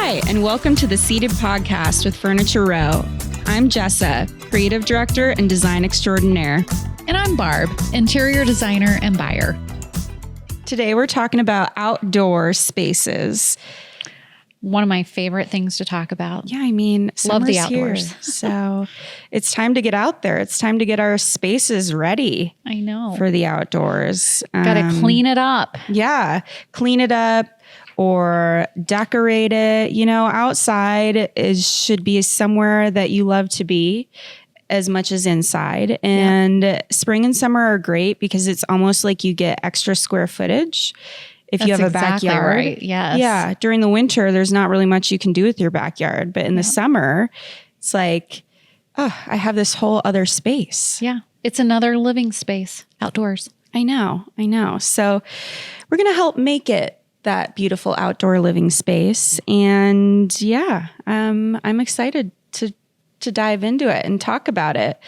Hi, and welcome to the Seated Podcast with Furniture Row. I'm Jessa, creative director and design extraordinaire. And I'm Barb, interior designer and buyer. Today we're talking about outdoor spaces. One of my favorite things to talk about. Yeah, I mean, love the outdoors. So it's time to get out there. It's time to get our spaces ready. I know. For the outdoors. Got to clean it up. Yeah, clean it up or decorate it. You know, outside should be somewhere that you love to be as much as inside. And spring and summer are great because it's almost like you get extra square footage. If you have a backyard, right. Yes. Yeah. During the winter, there's not really much you can do with your backyard. But in the summer, it's like, oh, I have this whole other space. Yeah. It's another living space outdoors. I know. So we're going to help make it that beautiful outdoor living space. And I'm excited to dive into it and talk about it.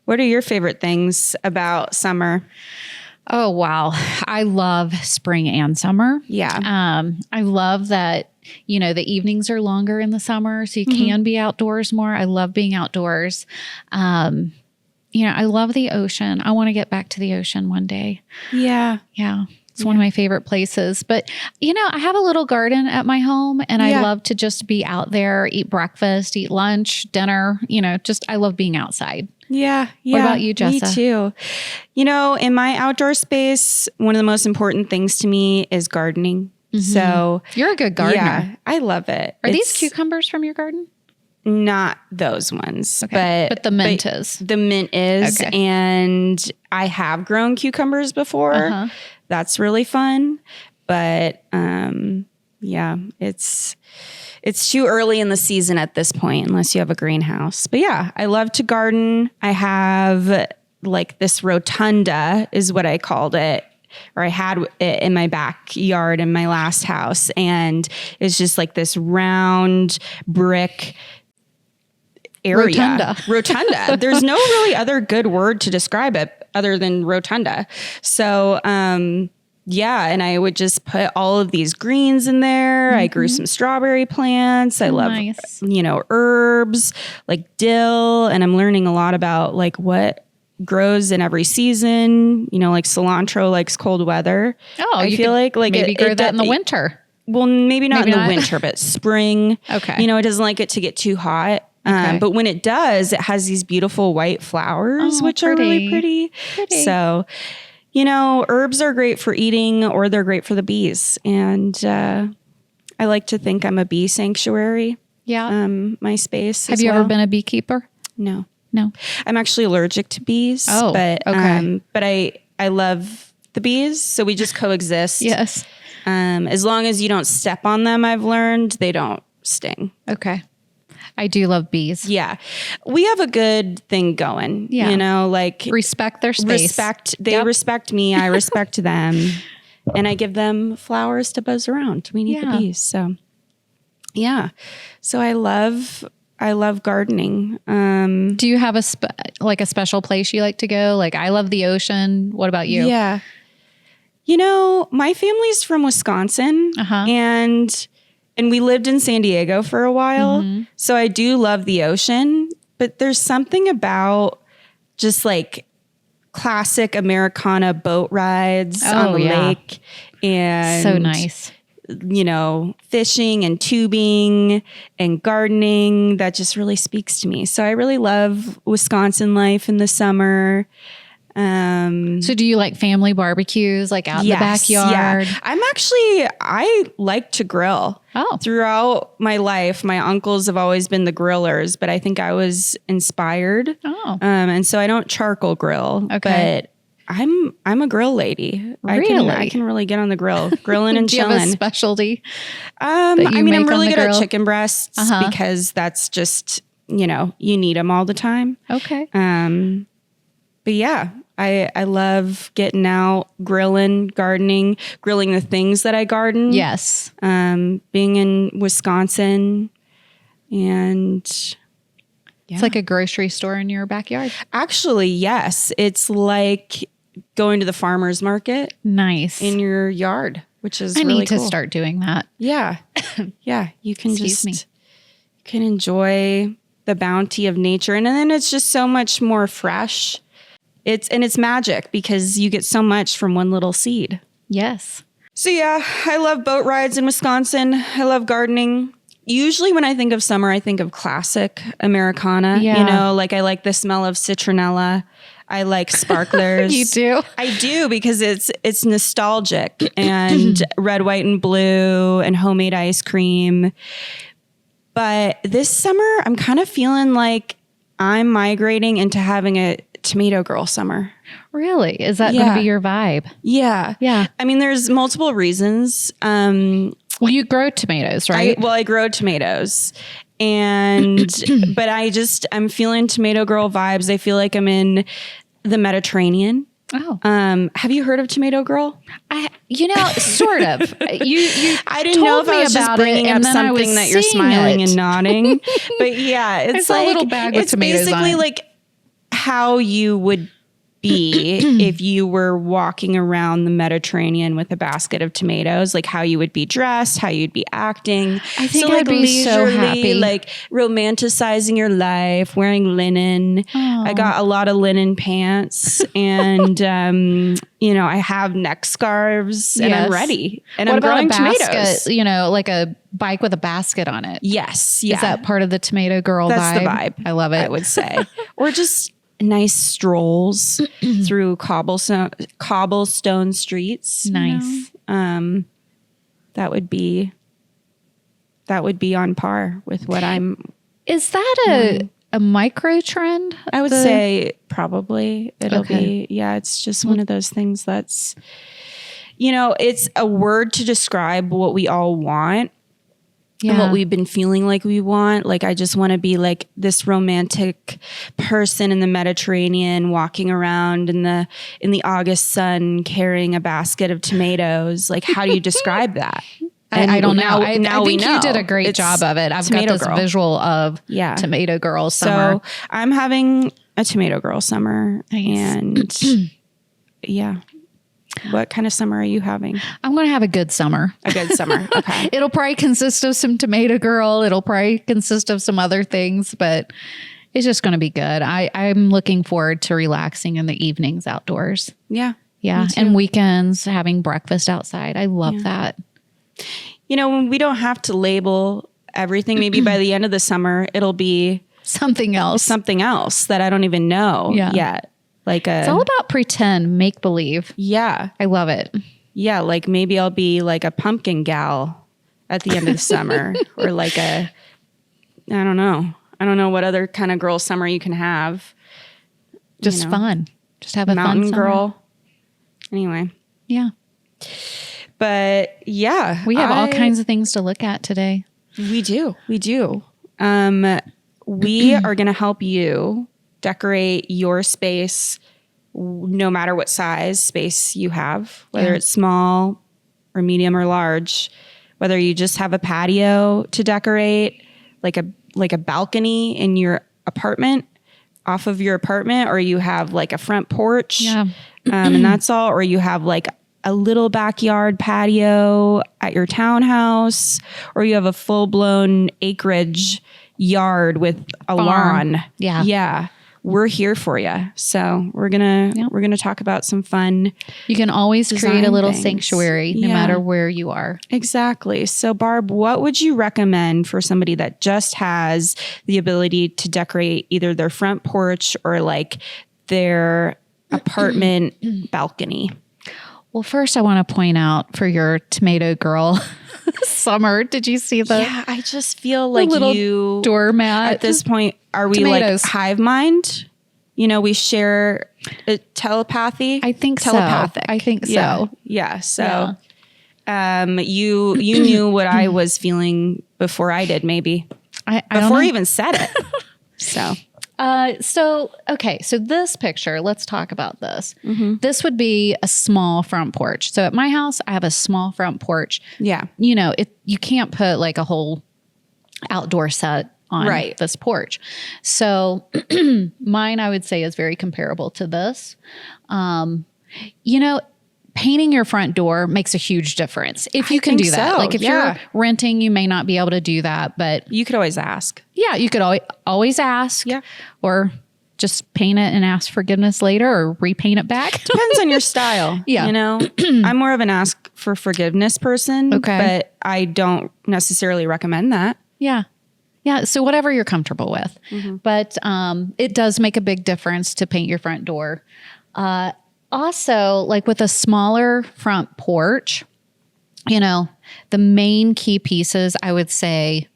What are your favorite things about summer? Oh, wow. I love spring and summer. Yeah. I love that, you know, the evenings are longer in the summer, so you can be outdoors more. I love being outdoors. You know, I love the ocean. I want to get back to the ocean one day. Yeah. Yeah. It's one of my favorite places. But, you know, I have a little garden at my home and I love to just be out there, eat breakfast, eat lunch, dinner, you know, I love being outside. Yeah. What about you, Jessa? Me too. You know, in my outdoor space, one of the most important things to me is gardening. So you're a good gardener. Yeah, I love it. Are these cucumbers from your garden? Not those ones, but the mint is. The mint is, and I have grown cucumbers before. That's really fun, but it's too early in the season at this point, unless you have a greenhouse. But yeah, I love to garden. I have like this rotunda is what I called it. Or I had it in my backyard in my last house. And it's just like this round brick area. Rotunda. There's no really other good word to describe it other than rotunda. So, and I would just put all of these greens in there. I grew some strawberry plants. I love, herbs like dill. And I'm learning a lot about like what grows in every season, you know, like cilantro likes cold weather. Oh, I feel like maybe grow that in the winter. Well, maybe not in the winter, but spring. Okay. You know, it doesn't like it to get too hot. But when it does, it has these beautiful white flowers, which are really pretty. So, you know, herbs are great for eating or they're great for the bees. And I like to think I'm a bee sanctuary. Yeah. My space. Have you ever been a beekeeper? No. I'm actually allergic to bees. Oh, but okay. But I love the bees, so we just coexist. Yes. As long as you don't step on them, I've learned they don't sting. Okay. I do love bees. Yeah, we have a good thing going. Yeah. You know, like respect their space. They respect me. I respect them, and I give them flowers to buzz around. We need the bees. So, yeah. So I love gardening. Do you have a special place you like to go? Like I love the ocean. What about you? Yeah. You know, my family's from Wisconsin and we lived in San Diego for a while. So I do love the ocean, but there's something about just like classic Americana boat rides on the lake and so nice. You know, fishing and tubing and gardening that just really speaks to me. So I really love Wisconsin life in the summer. So do you like family barbecues, like out in the backyard? Yeah. I like to grill. Oh. Throughout my life, my uncles have always been the grillers, but I think I was inspired. Oh. And so I don't charcoal grill, but I'm a grill lady. Really? I can really get on the grill, grilling and do you chilling. have a specialty? I'm really good at chicken breasts because that's just, you know, you need them all the time. Okay. But yeah, I love getting out, grilling, gardening, grilling the things that I garden. Yes. Being in Wisconsin and it's like a grocery store in your backyard. Actually, yes. It's like going to the farmer's market. Nice. In your yard. which is I really need to cool. start doing that. Yeah. Yeah. You can Excuse me. you can enjoy the bounty of nature. And then it's just so much more fresh. It's magic because you get so much from one little seed. Yes. So yeah, I love boat rides in Wisconsin. I love gardening. Usually when I think of summer, I think of classic Americana. Yeah. You know, like I like the smell of citronella. I like sparklers. You do? I do because it's nostalgic and red, white, and blue and homemade ice cream. But this summer, I'm kind of feeling like I'm migrating into having a tomato girl summer. Really? Is that going to be your vibe? Yeah. Yeah. I mean, there's multiple reasons. Well, you grow tomatoes, right? I grow tomatoes but I'm feeling tomato girl vibes. I feel like I'm in the Mediterranean. Oh. Have you heard of Tomato Girl? Sort of. You I didn't know if I was just bringing up something that you're smiling and nodding. But yeah, it's I saw like a little bag with tomatoes basically on it. like how you would be if you were walking around the Mediterranean with a basket of tomatoes, like how you would be dressed, how you'd be acting. I think so, I'd be so happy. Like romanticizing your life, wearing linen. Oh. I got a lot of linen pants and, I have neck scarves and I'm ready. And what I'm about growing a basket, tomatoes. like a bike with a basket on it? Yes. Yeah. Is that part of the tomato girl That's vibe? the vibe. I love it. I would say. Or just nice strolls through cobblestone streets. Nice. That would be on par with what I'm. Is that a micro trend? I would say probably it'll Okay. be. Yeah, it's just one of those things that's, it's a word to describe what we all want. And what we've been feeling like we want. Like, I just want to be like this romantic person in the Mediterranean walking around in the August sun carrying a basket of tomatoes. Like, how do you describe that? I don't know. I we think know. you did a great job of it. I've got Tomato this girl. visual of tomato girl summer. So I'm having a tomato girl summer. Nice. And yeah. What kind of summer are you having? I'm going to have a good summer. A good summer. Okay. It'll probably consist of some tomato girl. It'll probably consist of some other things, but it's just going to be good. I'm looking forward to relaxing in the evenings outdoors. Yeah. Yeah. And weekends, having breakfast outside. I love that. When we don't have to label everything, maybe by the end of the summer, it'll be something else that I don't even know yet. It's all about pretend, make believe. Yeah. I love it. Yeah. Like maybe I'll be like a pumpkin gal at the end of the summer or like I don't know. I don't know what other kind of girl summer you can have. Just fun. Just have a mountain fun summer. girl. Anyway. Yeah. But yeah. We have all kinds of things to look at today. We do. We are going to help you decorate your space no matter what size space you have, whether it's small or medium or large, whether you just have a patio to decorate, like a balcony in your apartment, off of your apartment, or you have like a front porch and that's all, or you have like a little backyard patio at your townhouse, or you have a full-blown acreage yard with a lawn. Yeah. We're here for you. So we're gonna talk about some fun. You can always create a little things. Sanctuary no matter where you are. Exactly. So Barb, what would you recommend for somebody that just has the ability to decorate either their front porch or like their apartment balcony? Well, first I want to point out for your tomato girl summer, did you see I just feel like little doormat at this point, are we tomatoes. Like hive mind? We share telepathy. I think telepathic. So. I think so. Yeah. So, you knew what I was feeling before I did, maybe before I even said it. So this picture, let's talk about this. Mm-hmm. This would be a small front porch. So at my house, I have a small front porch. Yeah. You can't put like a whole outdoor set on this porch. So mine, I would say, is very comparable to this. painting your front door makes a huge difference. If you can do that. So. Like if you're renting, you may not be able to do that, but you could always ask. Yeah, you could always ask. Yeah. Or just paint it and ask forgiveness later or repaint it back. Depends on your style. Yeah. You know, I'm more of an ask for forgiveness person, but I don't necessarily recommend that. Yeah. Yeah. So whatever you're comfortable with, but it does make a big difference to paint your front door. Also, like with a smaller front porch, you know, the main key pieces, I would say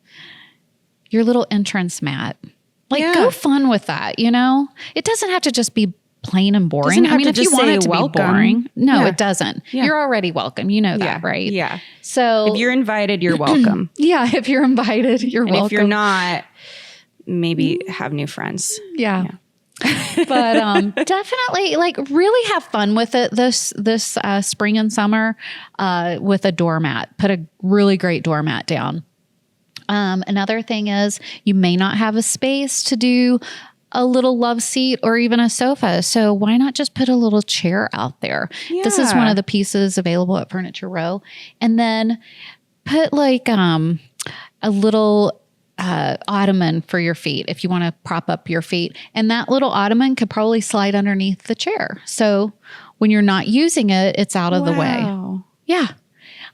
your little entrance mat. Like go fun with that, you know? It doesn't have to just be plain and boring. I mean, if you want it to be boring, no, it doesn't. Yeah. You're already welcome. You know that, right? Yeah. So if you're invited, you're welcome. Yeah. If you're invited, you're welcome. If you're not, maybe have new friends. Yeah. But definitely like really have fun with it this spring and summer with a doormat. Put a really great doormat down. Another thing is you may not have a space to do a little love seat or even a sofa. So why not just put a little chair out there? Yeah. This is one of the pieces available at Furniture Row. And then put like a little ottoman for your feet if you want to prop up your feet. And that little ottoman could probably slide underneath the chair. So when you're not using it, it's out of the way. Yeah.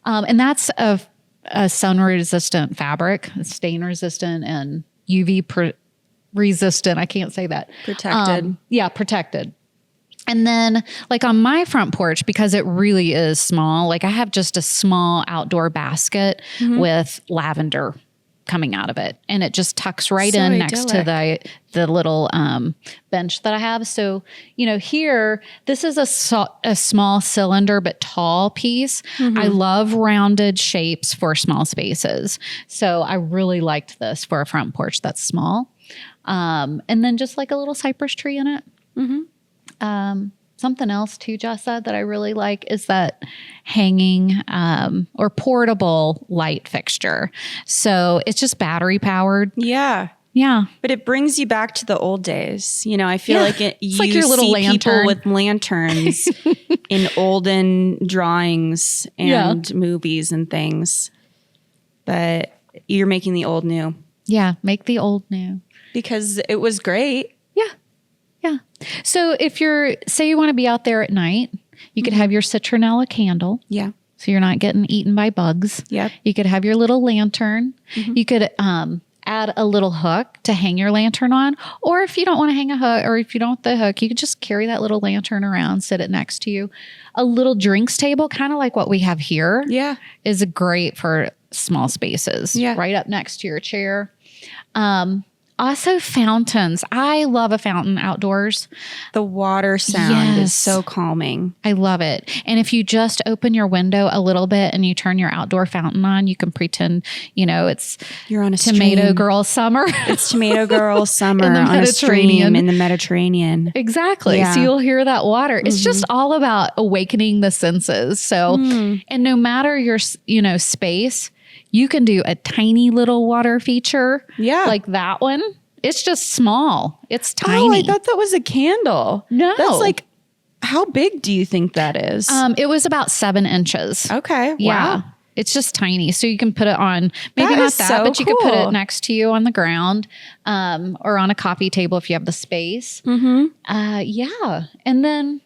And that's a sun resistant fabric, stain resistant and UV resistant. I can't say that. Protected. Protected. And then like on my front porch, because it really is small, like I have just a small outdoor basket with lavender coming out of it. And it just tucks right in next to the little bench that I have. So, you know, here, this is a small cylinder, but tall piece. I love rounded shapes for small spaces. So I really liked this for a front porch that's small. And then just like a little cypress tree in it. Something else too, Jessa, that I really like is that hanging or portable light fixture. So it's just battery powered. Yeah. Yeah. But it brings you back to the old days. You know, I feel like it's like your little lantern. People with lanterns in olden drawings and movies and things. But you're making the old new. Yeah. Make the old new. Because it was great. Yeah. So if say you want to be out there at night, you could have your citronella candle. Yeah. So you're not getting eaten by bugs. Yep. You could have your little lantern. You could add a little hook to hang your lantern on. Or if you don't want to hang a hook, or if you don't want the hook, you could just carry that little lantern around, sit it next to you. A little drinks table, kind of like what we have here, is great for small spaces. Yeah. Right up next to your chair. Also fountains. I love a fountain outdoors. The water sound is so calming. I love it. And if you just open your window a little bit and you turn your outdoor fountain on, you can pretend, you know, you're on a tomato stream. Girl summer. It's tomato girl summer on a stream in the Mediterranean. Exactly. Yeah. So you'll hear that water. It's just all about awakening the senses. So, and no matter your, space, you can do a tiny little water feature. Yeah. Like that one. It's just small. It's tiny. Oh, I thought that was a candle. No. That's like, how big do you think that is? It was about 7 inches. Okay. Yeah. Wow. It's just tiny. So you can put it on, maybe not that, but you could put it next to you on the ground, or on a coffee table if you have the space. Yeah. And then,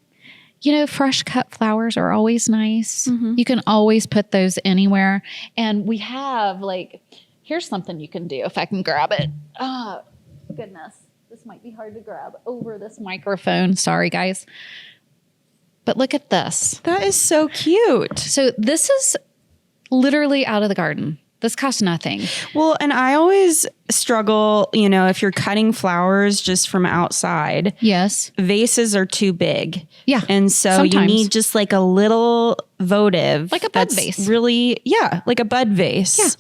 fresh cut flowers are always nice. You can always put those anywhere. And we have here's something you can do if I can grab it. Oh, goodness. This might be hard to grab over this microphone. Sorry, guys. But look at this. That is so cute. So this is literally out of the garden. This costs nothing. Well, and I always struggle, if you're cutting flowers just from outside. Yes. Vases are too big. Yeah. And so you need just like a little votive. Like a bud vase. Really, like a bud vase. Yeah.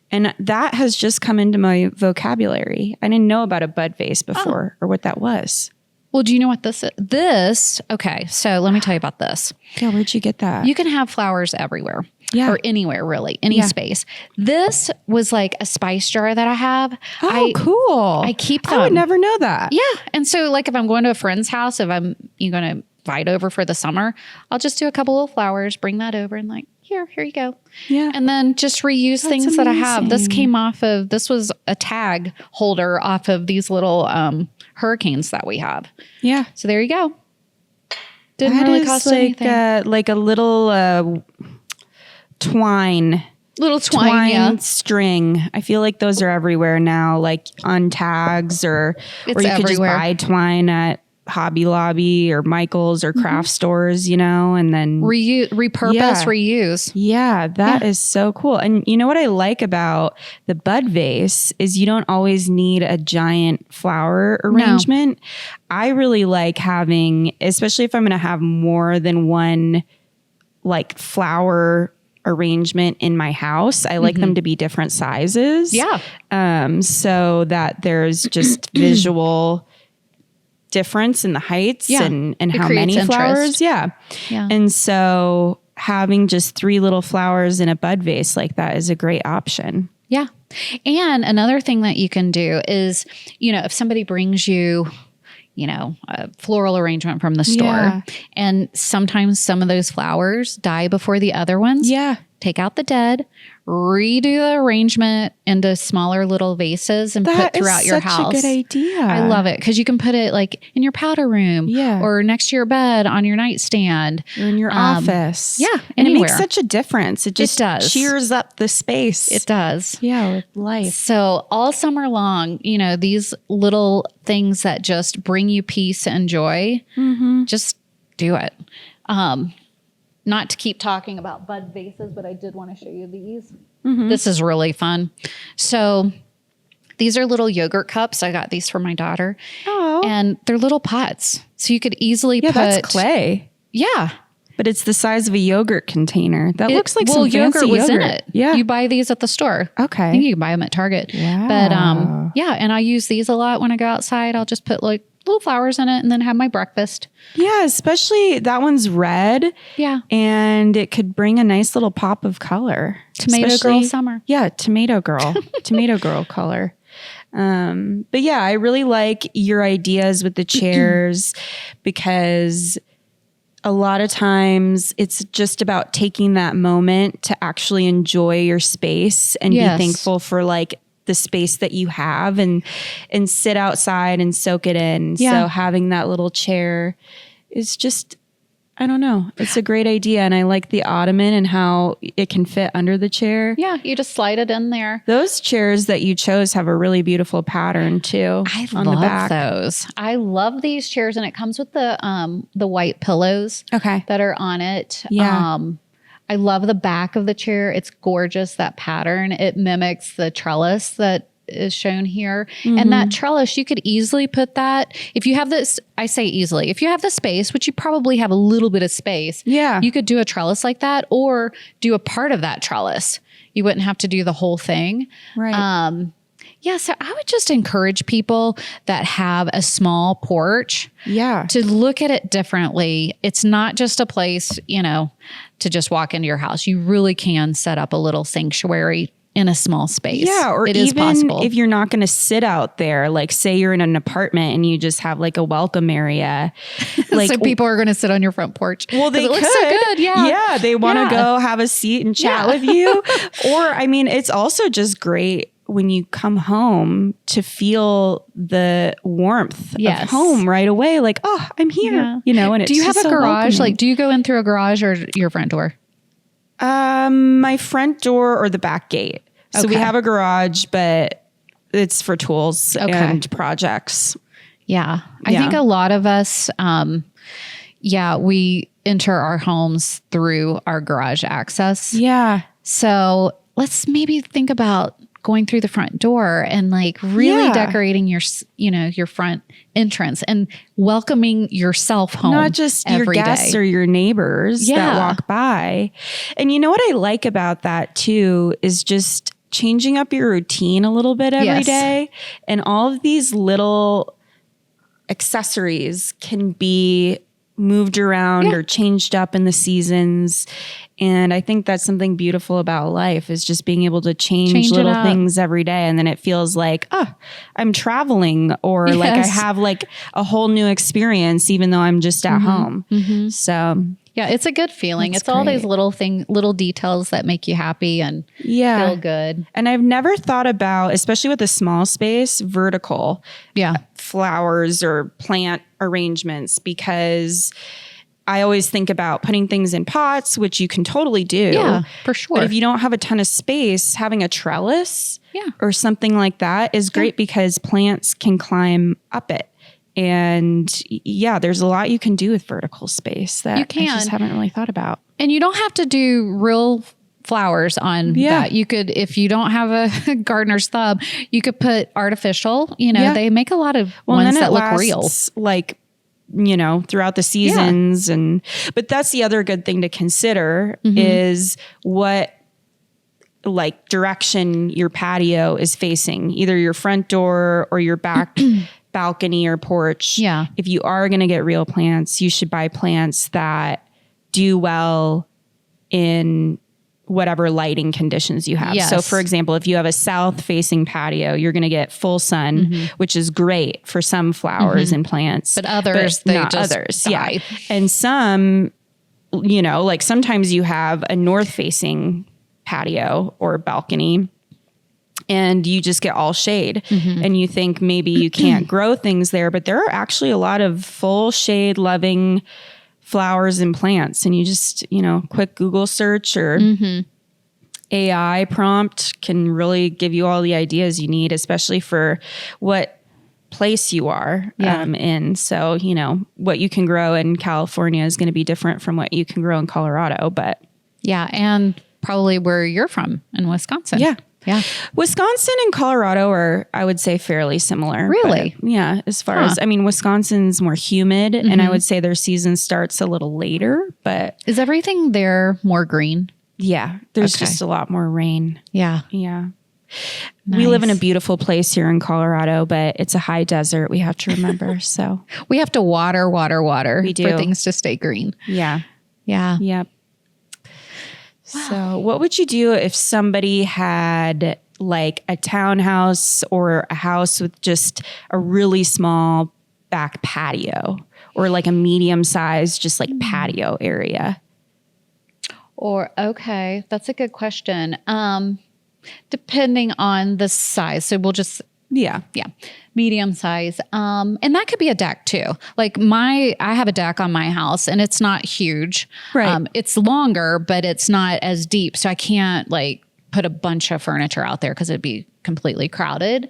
And that has just come into my vocabulary. I didn't know about a bud vase before or what that was. Well, do you know what this is? Okay, so let me tell you about this. Yeah, where'd you get that? You can have flowers everywhere. Yeah. Or anywhere, really. Any space. This was like a spice jar that I have. Oh, cool. I keep them. I would never know that. Yeah. And so if I'm going to a friend's house, if I'm going to fight over for the summer, I'll just do a couple of flowers, bring that over and like, here you go. Yeah. And then just reuse things that I have. This was a tag holder off of these little hurricanes that we have. Yeah. So there you go. Didn't really cost anything. Like a little twine. Little twine string. I feel like those are everywhere now, like on tags or you could just buy twine at Hobby Lobby or Michael's or craft stores, and then reuse. Yeah, that is so cool. And you know what I like about the bud vase is you don't always need a giant flower arrangement. No. I really like having, especially if I'm going to have more than one like flower arrangement in my house. I like them to be different sizes. Yeah. So that there's just visual difference in the heights and how many flowers. Yeah. And so having just 3 little flowers in a bud vase like that is a great option. Yeah. And another thing that you can do is, if somebody brings you, a floral arrangement from the store and sometimes some of those flowers die before the other ones. Yeah. Take out the dead, redo the arrangement into smaller little vases and put throughout your house. That's such a good idea. I love it because you can put it like in your powder room or next to your bed on your nightstand. Or in your office. Yeah. And it makes such a difference. It just cheers up the space. It does. Yeah, with life. So all summer long, these little things that just bring you peace and joy, just do it. Not to keep talking about bud vases, but I did want to show you these. This is really fun. So these are little yogurt cups. I got these for my daughter. Oh. And they're little pots. So you could easily put... that's clay. Yeah. But it's the size of a yogurt container. That looks like some fancy yogurt was in yogurt. it. Yeah. You buy these at the store. Okay. I think you can buy them at Target. Wow. But and I use these a lot when I go outside. I'll just put like little flowers in it and then have my breakfast. Yeah, especially that one's red. Yeah. And it could bring a nice little pop of color. Tomato girl summer. Yeah, tomato girl. Tomato girl color. But yeah, I really like your ideas with the chairs because a lot of times it's just about taking that moment to actually enjoy your space and be thankful for like the space that you have and sit outside and soak it in. Yeah. So having that little chair is just, I don't know. It's a great idea. And I like the ottoman and how it can fit under the chair. Yeah. You just slide it in there. Those chairs that you chose have a really beautiful pattern too. I love those. I love these chairs and it comes with the white pillows that are on it. Yeah. I love the back of the chair. It's gorgeous, that pattern. It mimics the trellis that is shown here. And that trellis, you could easily put that. If you have this, I say easily, if you have the space, which you probably have a little bit of space, you could do a trellis like that or do a part of that trellis. You wouldn't have to do the whole thing. Right. So I would just encourage people that have a small porch to look at it differently. It's not just a place, to just walk into your house. You really can set up a little sanctuary in a small space. Yeah, or it even is possible. If you're not going to sit out there, like say you're in an apartment and you just have like a welcome area. Like so people are going to sit on your front porch. Well, they looks so good. Yeah. Yeah, they want to go have a seat and chat with you. Or, I mean, it's also just great when you come home to feel the warmth of home right away. Like, oh, I'm here, and it's do you have a so garage? welcoming. Like, do you go in through a garage or your front door? My front door or the back gate. So we have a garage, but it's for tools and projects. Yeah. I think a lot of us, we enter our homes through our garage access. Yeah. So let's maybe think about going through the front door and like really decorating your front entrance and welcoming yourself home. Not just your guests or your neighbors that walk by. And you know what I like about that too is just changing up your routine a little bit every day. And all of these little accessories can be moved around or changed up in the seasons. And I think that's something beautiful about life, is just being able to change it little up. things every day. And then it feels like, oh, I'm traveling, or like I Yes. have like a whole new experience, even though I'm just at home. So Yeah, it's a good feeling. That's It's all these great. little details that make you happy and yeah. feel good. And I've never thought about, especially with a small space, vertical Yeah. flowers or plant arrangements, because I always think about putting things in pots, which you can totally do. Yeah, for sure. But if you don't have a ton of space, having a trellis Yeah. or something like that is great, because plants can climb up it. And yeah, there's a lot you can do with vertical space that You I just can. haven't really thought about. And you don't have to do real flowers on Yeah. that. You could, if you don't have a gardener's thumb, you could put artificial, Yeah. they make a lot of Well, ones and then that it look real. lasts, like, throughout the seasons. But that's the other good thing to consider is what like direction your patio is facing, either your front door or your back balcony or porch. Yeah. If you are going to get real plants, you should buy plants that do well in whatever lighting conditions you have. Yes. So for example, if you have a south facing patio, you're going to get full sun, which is great for some flowers and plants, But others, they not just others. die. Yeah. And some, like sometimes you have a north facing patio or balcony and you just get all shade and you think maybe you can't grow things there, but there are actually a lot of full shade loving flowers and plants, and you just, quick Google search or AI prompt can really give you all the ideas you need, especially for what place you are in. So, what you can grow in California is going to be different from what you can grow in Colorado, but Yeah. And probably where you're from in Wisconsin. Yeah. Wisconsin and Colorado are, I would say, fairly similar. Really? But, yeah. As far as, Wisconsin's more humid, and I would say their season starts a little later, but Is everything there more green? yeah, there's Okay. just a lot more rain. Yeah. Yeah. We live in a Nice. beautiful place here in Colorado, but it's a high desert. We have to remember. So We have to water We do. for things to stay green. yeah. Yeah. Yep. So what would you do if somebody had like a townhouse or a house with just a really small back patio, or like a medium sized, just like patio area? Or, okay, that's a good question. Depending on the size. So we'll just, Yeah. medium size. And that could be a deck too. Like I have a deck on my house and it's not huge. Right. It's longer, but it's not as deep. So I can't like put a bunch of furniture out there because it'd be completely crowded.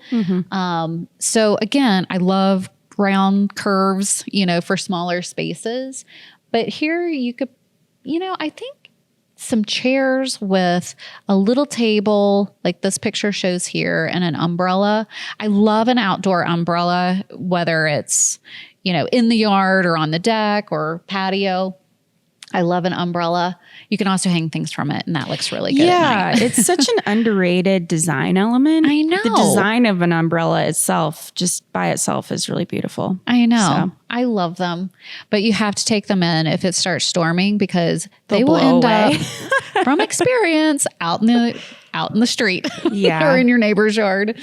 So again, I love round curves, for smaller spaces. But here you could, I think some chairs with a little table like this picture shows here and an umbrella. I love an outdoor umbrella, whether it's, in the yard or on the deck or patio. I love an umbrella. You can also hang things from it, and that looks really good at Yeah, night. it's such an underrated design element. I know. The design of an umbrella itself, just by itself, is really beautiful. I know. So. I love them. But you have to take them in if it starts storming because they They'll will blow end away. up from experience out in the street Yeah. or in your neighbor's yard.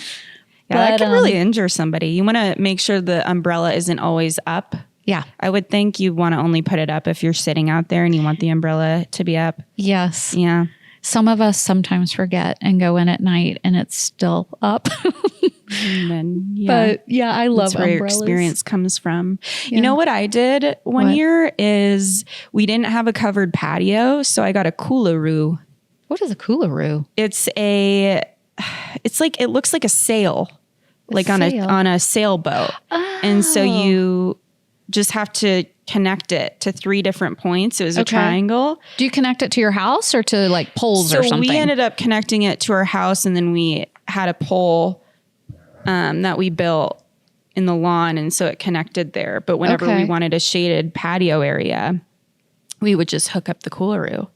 Yeah, that But, can really injure somebody. You want to make sure the umbrella isn't always up. Yeah. I would think you want to only put it up if you're sitting out there and you want the umbrella to be up. Yes. Yeah. Some of us sometimes forget and go in at night and it's still up. And then, yeah. But yeah, I love That's where your umbrellas. experience comes from. Yeah. You know what I did one What? year is we didn't have a covered patio, so I got a Koolaroo. What is a Koolaroo? It's like, it looks like a sail, like sail? on a sailboat. And so you just have to connect it to 3 different points. It was a Okay. triangle. Do you connect it to your house or to like poles or something? We ended up connecting it to our house, and then we had a pole that we built in the lawn, and so it connected there. But whenever Okay. we wanted a shaded patio area, we would just hook up the Koolaroo.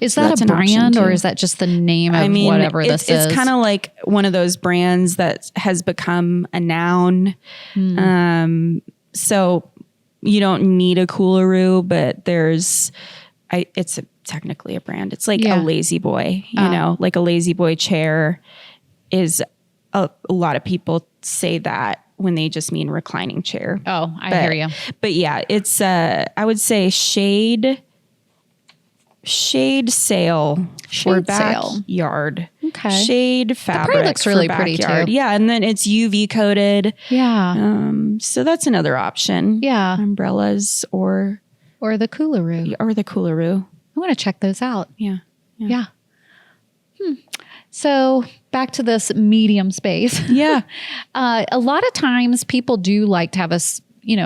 Is So that that's a an option, brand or too. is that just the name of whatever this is? It's kind of like one of those brands that has become a noun. So you don't need a Koolaroo, but it's technically a brand. It's like a Lazy Boy, you know, like a Lazy Boy chair is a lot of people say that when they just mean reclining chair. Oh, I hear you. But yeah, it's I would say shade sail for backyard. Okay. Shade fabric. That looks really pretty too. Yeah, and then it's UV coated. Yeah. So that's another option. Yeah. Umbrellas or the Koolaroo. I want to check those out. Yeah. So back to this medium space. Yeah. A lot of times people do like to have a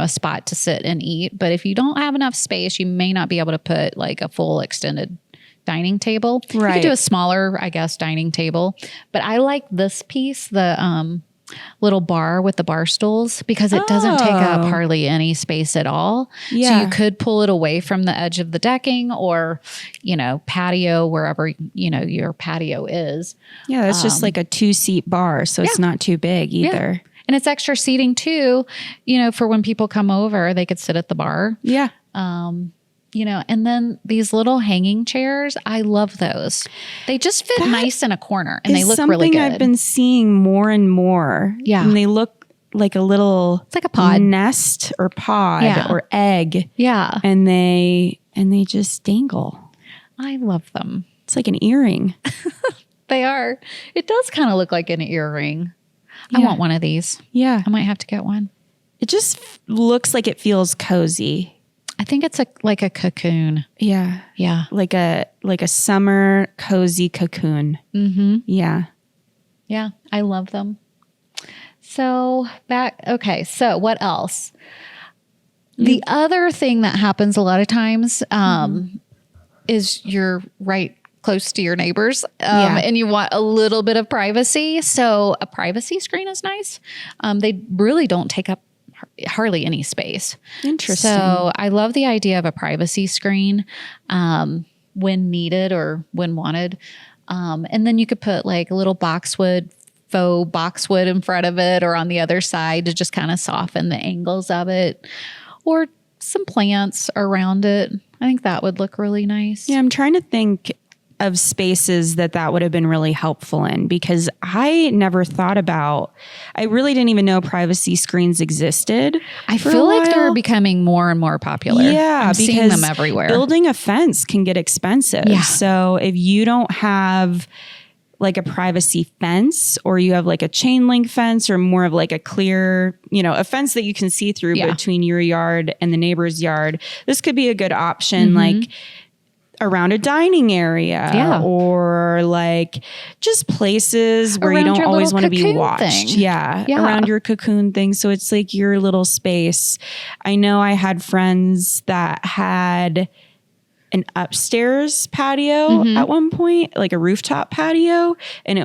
spot to sit and eat, but if you don't have enough space, you may not be able to put like a full extended dining table. Right. You could do a smaller, I guess, dining table. But I like this piece, the little bar with the bar stools, because it doesn't take up hardly any space at all. Yeah. So you could pull it away from the edge of the decking or, patio, wherever, your patio is. Yeah, it's just like a 2-seat bar, so it's not too big either. Yeah. And it's extra seating too, for when people come over, they could sit at the bar. Yeah. And then these little hanging chairs, I love those. They just fit nice in a corner and they look really good. Something I've been seeing more and more. Yeah. And they look like a little it's like a pod nest or pod or egg. Yeah. And they just dangle. I love them. It's like an earring. They are. It does kind of look like an earring. I want one of these. Yeah. I might have to get one. It just looks like it feels cozy. I think it's like a cocoon. Yeah. Yeah. Like a summer cozy cocoon. Mm-hmm. Yeah. Yeah. I love them. So so what else? The other thing that happens a lot of times is you're right close to your neighbors and you want a little bit of privacy. So a privacy screen is nice. They really don't take up hardly any space. Interesting. So I love the idea of a privacy screen when needed or when wanted. And then you could put like a little faux boxwood in front of it or on the other side to just kind of soften the angles of it, or some plants around it. I think that would look really nice. Yeah, I'm trying to think of spaces that would have been really helpful in, because I never thought about, I really didn't even know privacy screens existed. I feel like they're becoming more and more popular. Yeah, I'm seeing them everywhere. Building a fence can get expensive. Yeah. So if you don't have like a privacy fence, or you have like a chain link fence, or more of like a clear, a fence that you can see through between your yard and the neighbor's yard, this could be a good option. Like around a dining area or like just places where around you don't always want to be watched. Thing. Yeah. Around your cocoon thing. So it's like your little space. I know I had friends that had an upstairs patio at one point, like a rooftop patio. And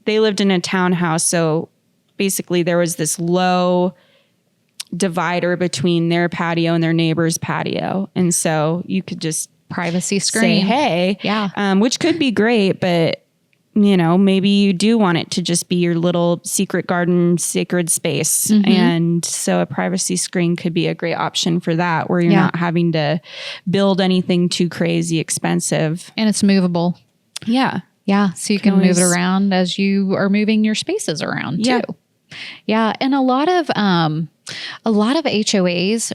they lived in a townhouse. So basically there was this low divider between their patio and their neighbor's patio. And so you could just privacy screen. Say, hey. Yeah. Which could be great, but maybe you do want it to just be your little secret garden, sacred space. And so a privacy screen could be a great option for that, where you're not having to build anything too crazy expensive. And it's movable. Yeah. Yeah. So you can move it around as you are moving your spaces around too. Yeah. And a lot of HOAs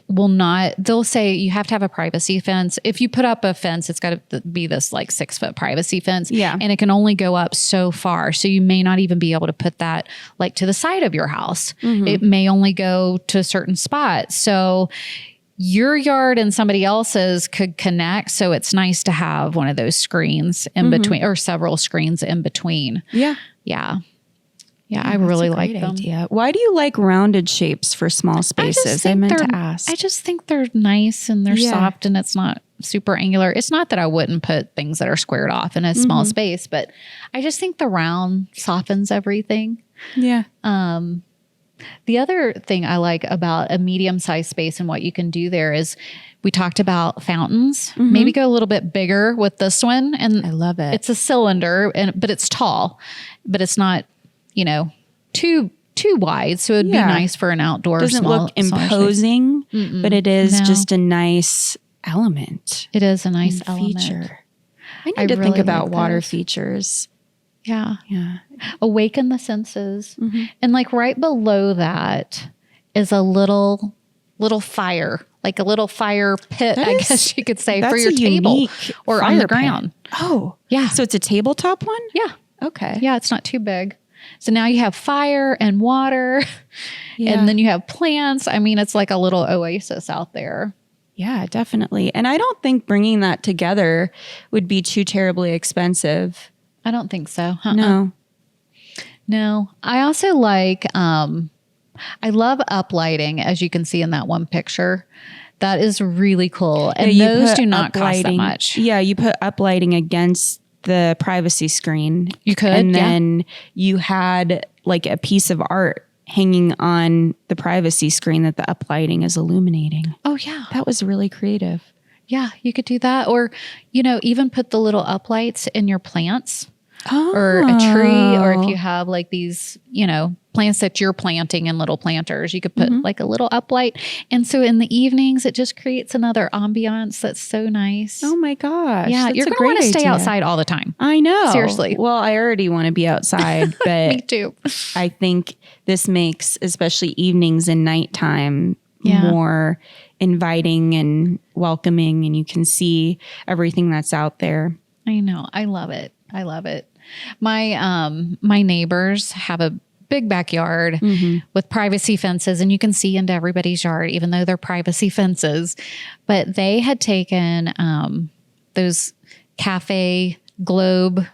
they'll say you have to have a privacy fence. If you put up a fence, it's got to be this like 6-foot privacy fence. Yeah. And it can only go up so far. So you may not even be able to put that like to the side of your house. It may only go to a certain spot. So your yard and somebody else's could connect. So it's nice to have one of those screens in between, or several screens in between. Yeah. Yeah. Yeah, I really like them. Idea. Why do you like rounded shapes for small spaces? I meant to ask. I just think they're nice and they're soft and it's not super angular. It's not that I wouldn't put things that are squared off in a small space, but I just think the round softens everything. Yeah. The other thing I like about a medium-sized space and what you can do there is we talked about fountains. Maybe go a little bit bigger with this one. And I love it. It's a cylinder, but it's tall, but it's not too wide, so it'd be nice for an outdoor. Doesn't look imposing, but it is just a nice element. It is a nice element. Feature. I need to think really about like water those. features. Yeah. Yeah. Awaken the senses. And like right below that is a little fire, like a little fire pit, I guess you could say, for That's your a table unique or on fire the pit. ground. Oh, Yeah. So it's a tabletop one? Yeah. Okay. Yeah. It's not too big. So now you have fire and water and then you have plants. I mean, it's like a little oasis out there. Yeah, definitely. And I don't think bringing that together would be too terribly expensive. I don't think so. No. I also like, I love uplighting, as you can see in that one picture. That is really cool. And those do not cost that much. Yeah, you put uplighting against the privacy screen. You could, and then you had like a piece of art hanging on the privacy screen that the uplighting is illuminating. Oh, yeah. That was really creative. Yeah, you could do that. Or, even put the little uplights in your plants or a tree. Or if you have like these, plants that you're planting in little planters, you could put like a little uplight. And so in the evenings, it just creates another ambiance that's so nice. Oh my gosh. Yeah, you're going to want to stay outside all the time. I know. Seriously. Well, I already want to be outside, but Me too. I think this makes especially evenings and nighttime more inviting and welcoming, and you can see everything that's out there. I know. I love it. My neighbors have a big backyard with privacy fences, and you can see into everybody's yard, even though they're privacy fences. But they had taken those cafe globe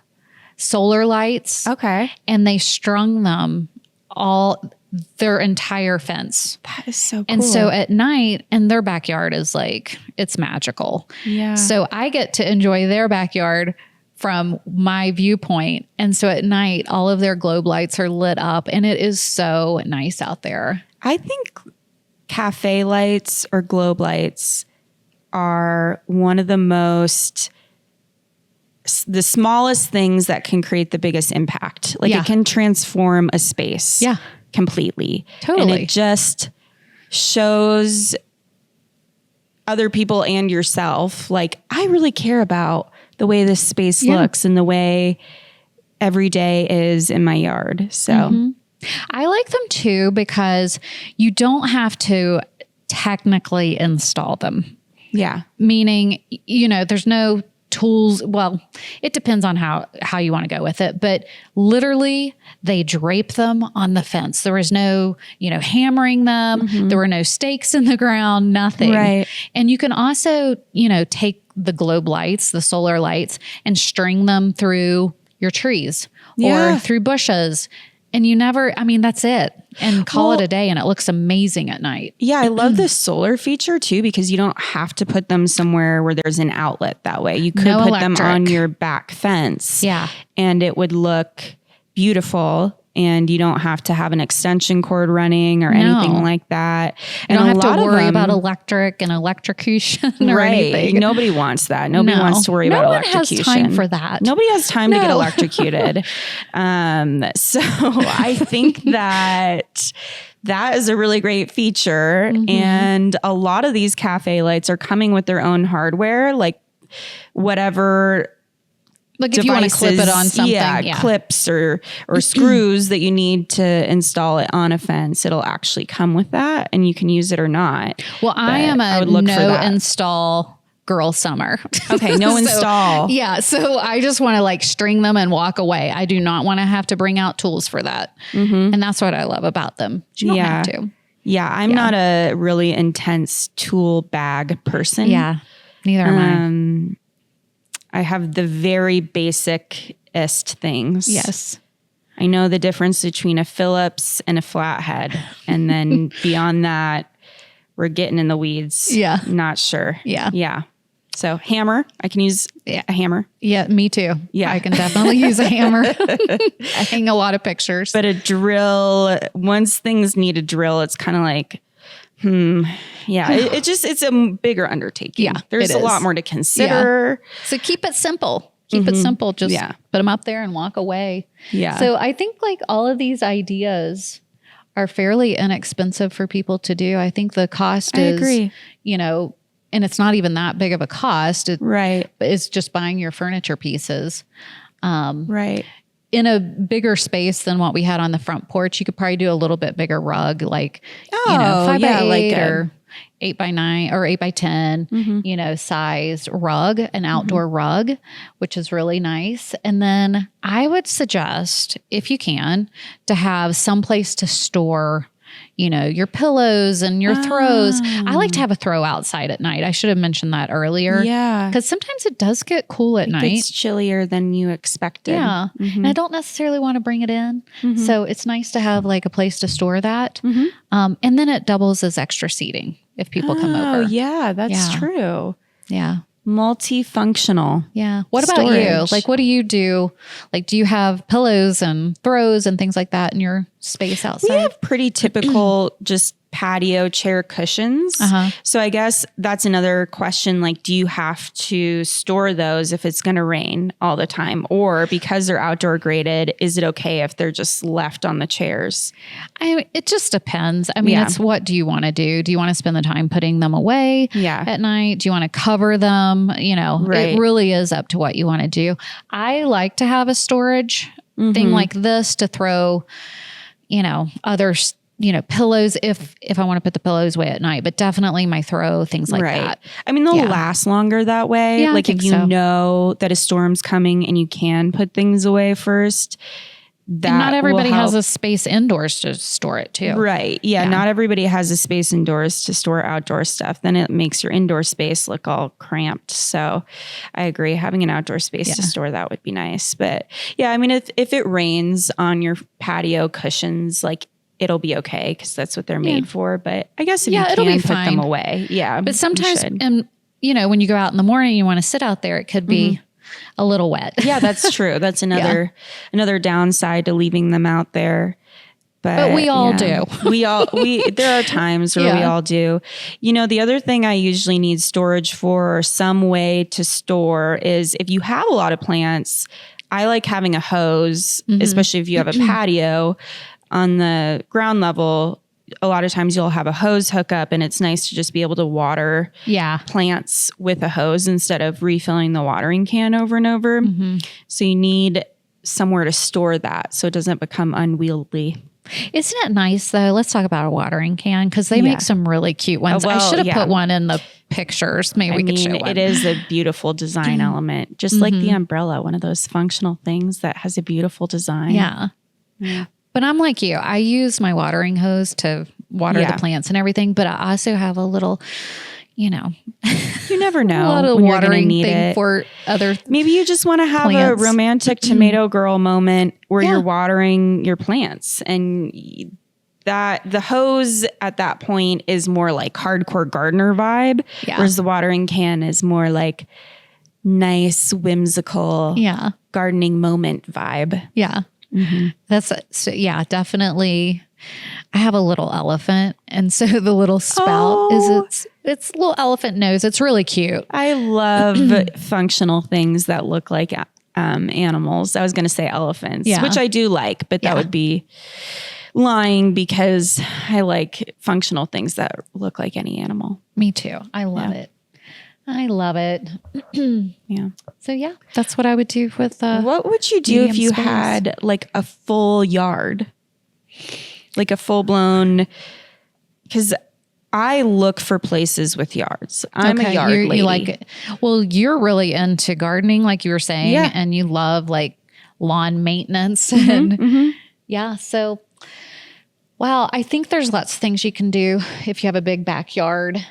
solar lights. Okay. And they strung them their entire fence. That is so cool. And so at night, and their backyard is like, it's magical. Yeah. So I get to enjoy their backyard from my viewpoint. And so at night, all of their globe lights are lit up, and it is so nice out there. I think cafe lights or globe lights are one of the smallest things that can create the biggest impact. Like it can transform a space. Yeah. Completely. Totally. And it just shows other people and yourself, like, I really care about the way this space looks and the way every day is in my yard. So I like them too, because you don't have to technically install them. Yeah. Meaning, there's no tools. Well, it depends on how you want to go with it, but literally they drape them on the fence. There was no, hammering them. There were no stakes in the ground, nothing. Right. And you can also, take the globe lights, the solar lights, and string them through your trees or through bushes. And that's it. And call it a day, and it looks amazing at night. Yeah, I love the solar feature too, because you don't have to put them somewhere where there's an outlet that way. You could put them on your back fence. Yeah. And it would look beautiful, and you don't have to have an extension cord running or anything like that. You don't have to worry about electric and electrocution or anything. Nobody wants that. Nobody wants to worry about electrocution. No one has time for that. Nobody has time to get electrocuted. So I think that is a really great feature. And a lot of these cafe lights are coming with their own hardware, like whatever Like if you want to clip it on something. Clips or screws that you need to install it on a fence. It'll actually come with that, and you can use it or not. Well, I am a no install girl summer. Okay, no install. Yeah, so I just want to like string them and walk away. I do not want to have to bring out tools for that. And that's what I love about them. You don't have to. Yeah, I'm not a really intense tool bag person. Yeah, neither am I. I have the very basic-est things. Yes. I know the difference between a Phillips and a flathead. And then beyond that, we're getting in the weeds. Yeah. Not sure. Yeah. Yeah. So hammer, I can use a hammer. Yeah, me too. Yeah. I can definitely use a hammer. I hang a lot of pictures. But a drill, once things need a drill, it's kind of like, it's a bigger undertaking. Yeah, there's a lot more to consider. Yeah. So keep it simple. Keep it simple. Just put them up there and walk away. Yeah. So I think like all of these ideas are fairly inexpensive for people to do. I think the cost is, and it's not even that big of a cost. Right. It's just buying your furniture pieces. Right. In a bigger space than what we had on the front porch, you could probably do a little bit bigger rug, like, 5x8 or 8x9 or 8x10, size rug, an outdoor rug, which is really nice. And then I would suggest, if you can, to have some place to store your pillows and your throws. I like to have a throw outside at night. I should have mentioned that earlier. Yeah. Because sometimes it does get cool at night. It's chillier than you expected. Yeah. And I don't necessarily want to bring it in. So it's nice to have like a place to store that. And then it doubles as extra seating if people come over. Oh, yeah, that's true. Yeah. Multifunctional. Yeah. What about you? storage. Like, what do you do? Like, do you have pillows and throws and things like that in your space outside? We have pretty typical just patio chair cushions. So I guess that's another question. Like, do you have to store those if it's going to rain all the time? Or because they're outdoor graded, is it okay if they're just left on the chairs? It just depends. I mean, it's what do you want to do? Do you want to spend the time putting them away at night? Do you want to cover them? It really is up to what you want to do. I like to have a storage thing like this to throw, other pillows if I want to put the pillows away at night, but definitely my throw, things like that. I mean, they'll last longer that way. Yeah, like if you know that a storm's coming and you can put things away first, that and not everybody will has help. a space indoors to store it too. Right. Yeah. Not everybody has a space indoors to store outdoor stuff. Then it makes your indoor space look all cramped. So I agree. Having an outdoor space to store that would be nice. But yeah, I mean, if it rains on your patio cushions, like it'll be okay because that's what they're made for. But I guess if you can put them away. Yeah. But sometimes, when you go out in the morning, you want to sit out there, it could be a little wet. Yeah, that's true. That's another downside to leaving them out there. But we all do. There are times where we all do. The other thing I usually need storage for, or some way to store, is if you have a lot of plants, I like having a hose, especially if you have a patio. On the ground level, a lot of times you'll have a hose hookup, and it's nice to just be able to water plants with a hose instead of refilling the watering can over and over. So you need somewhere to store that so it doesn't become unwieldy. Isn't it nice though? Let's talk about a watering can because they make some really cute ones. I should have put one in the pictures. Maybe we could show one. It is a beautiful design element, just like the umbrella, one of those functional things that has a beautiful design. Yeah. But I'm like you. I use my watering hose to water the plants and everything, but I also have a little, you never know a little when watering you're thing need it. for other Maybe you just want to have plants. a romantic tomato girl moment where you're watering your plants, and that the hose at that point is more like hardcore gardener vibe, whereas the watering can is more like nice, whimsical gardening moment vibe. Yeah. Definitely. I have a little elephant, and so the little spout is its little elephant nose. It's really cute. I love functional things that look like animals. I was going to say elephants, which I do like, but that would be lying because I like functional things that look like any animal. Me too. I love it. I love it. So that's what I would do with what would you do if you had like a full yard? Like a full blown, because I look for places with yards. I'm a yard lady. You like it. Well, you're really into gardening, like you were saying, and you love like lawn maintenance. And so, wow, I think there's lots of things you can do if you have a big backyard.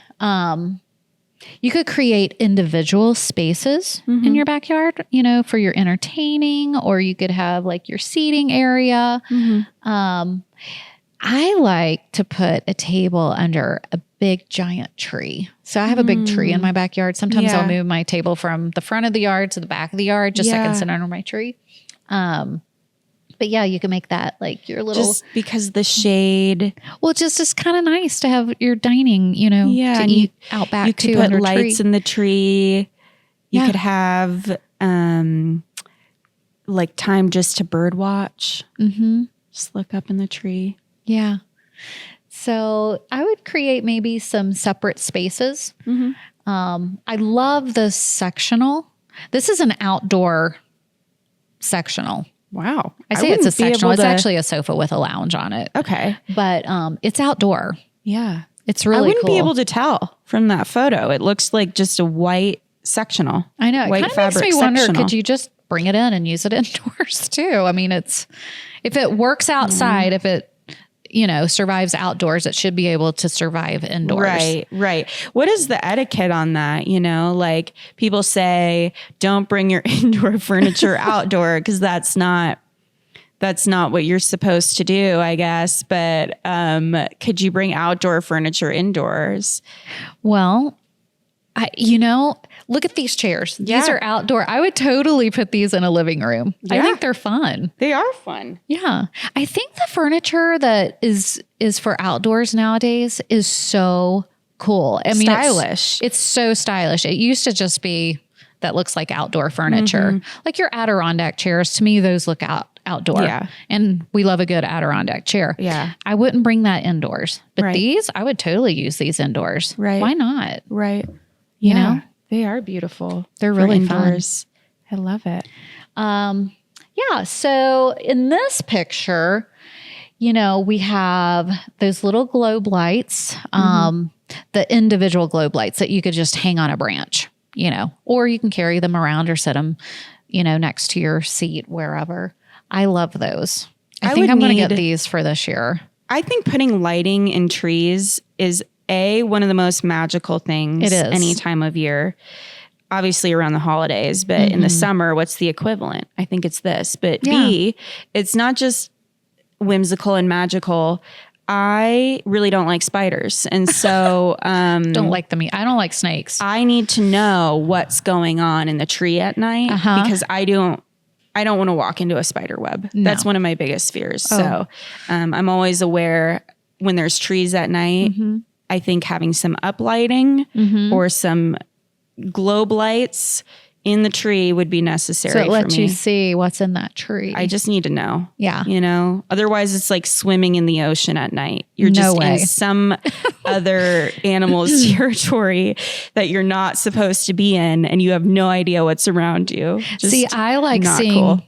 You could create individual spaces in your backyard, for your entertaining, or you could have like your seating area. I like to put a table under a big giant tree. So I have a big tree in my backyard. Sometimes I'll move my table from the front of the yard to the back of the yard just so I can sit under my tree. But you can make that like your little... Just because the shade... Well, just it's kind of nice to have your dining, to eat out back too. You could put lights in the tree. You could have like time just to bird watch. Just look up in the tree. Yeah. So I would create maybe some separate spaces I love the sectional. This is an outdoor sectional. Wow. I say it's a sectional. It's actually a sofa with a lounge on it. Okay. But it's outdoor. Yeah. It's really cool. I wouldn't be able to tell from that photo. It looks like just a white sectional. I know. It white kind of makes me fabric wonder, sectional. could you just bring it in and use it indoors too? I mean, if it works outside, if it, survives outdoors, it should be able to survive indoors. Right. What is the etiquette on that? Like people say, don't bring your indoor furniture outdoor because that's not what you're supposed to do, I guess. But could you bring outdoor furniture indoors? Well, look at these chairs. Yeah. These are outdoor. I would totally put these in a living room. Yeah. I think they're fun. They are fun. Yeah. I think the furniture that is for outdoors nowadays is so cool. I mean, stylish. It's so stylish. It used to just be that looks like outdoor furniture. Like your Adirondack chairs, to me, those look outdoor. Yeah. And we love a good Adirondack chair. Yeah. I wouldn't bring that indoors. But these, I would totally use these indoors. Right. Why not? Right. You know? They are beautiful. They're really indoors. Fun. I love it. Yeah. So in this picture, we have those little globe lights, the individual globe lights that you could just hang on a branch, or you can carry them around or set them, next to your seat, wherever. I love those. I think I'm going to get these for this year. I think putting lighting in trees is one of the most magical things it is. Any time of year. Obviously around the holidays, but in the summer, what's the equivalent? I think it's this. But B, it's not just whimsical and magical. I really don't like spiders. And so don't like them. I don't like snakes. I need to know what's going on in the tree at night because I don't want to walk into a spider web. No. That's one of my biggest fears. Oh. So I'm always aware when there's trees at night. I think having some uplighting or some globe lights in the tree would be necessary. So it lets for me. You see what's in that tree. I just need to know. Yeah. Otherwise it's like swimming in the ocean at night. You're just in some other animal's territory that you're not supposed to be in and you have no idea what's around you. Just see, I like seeing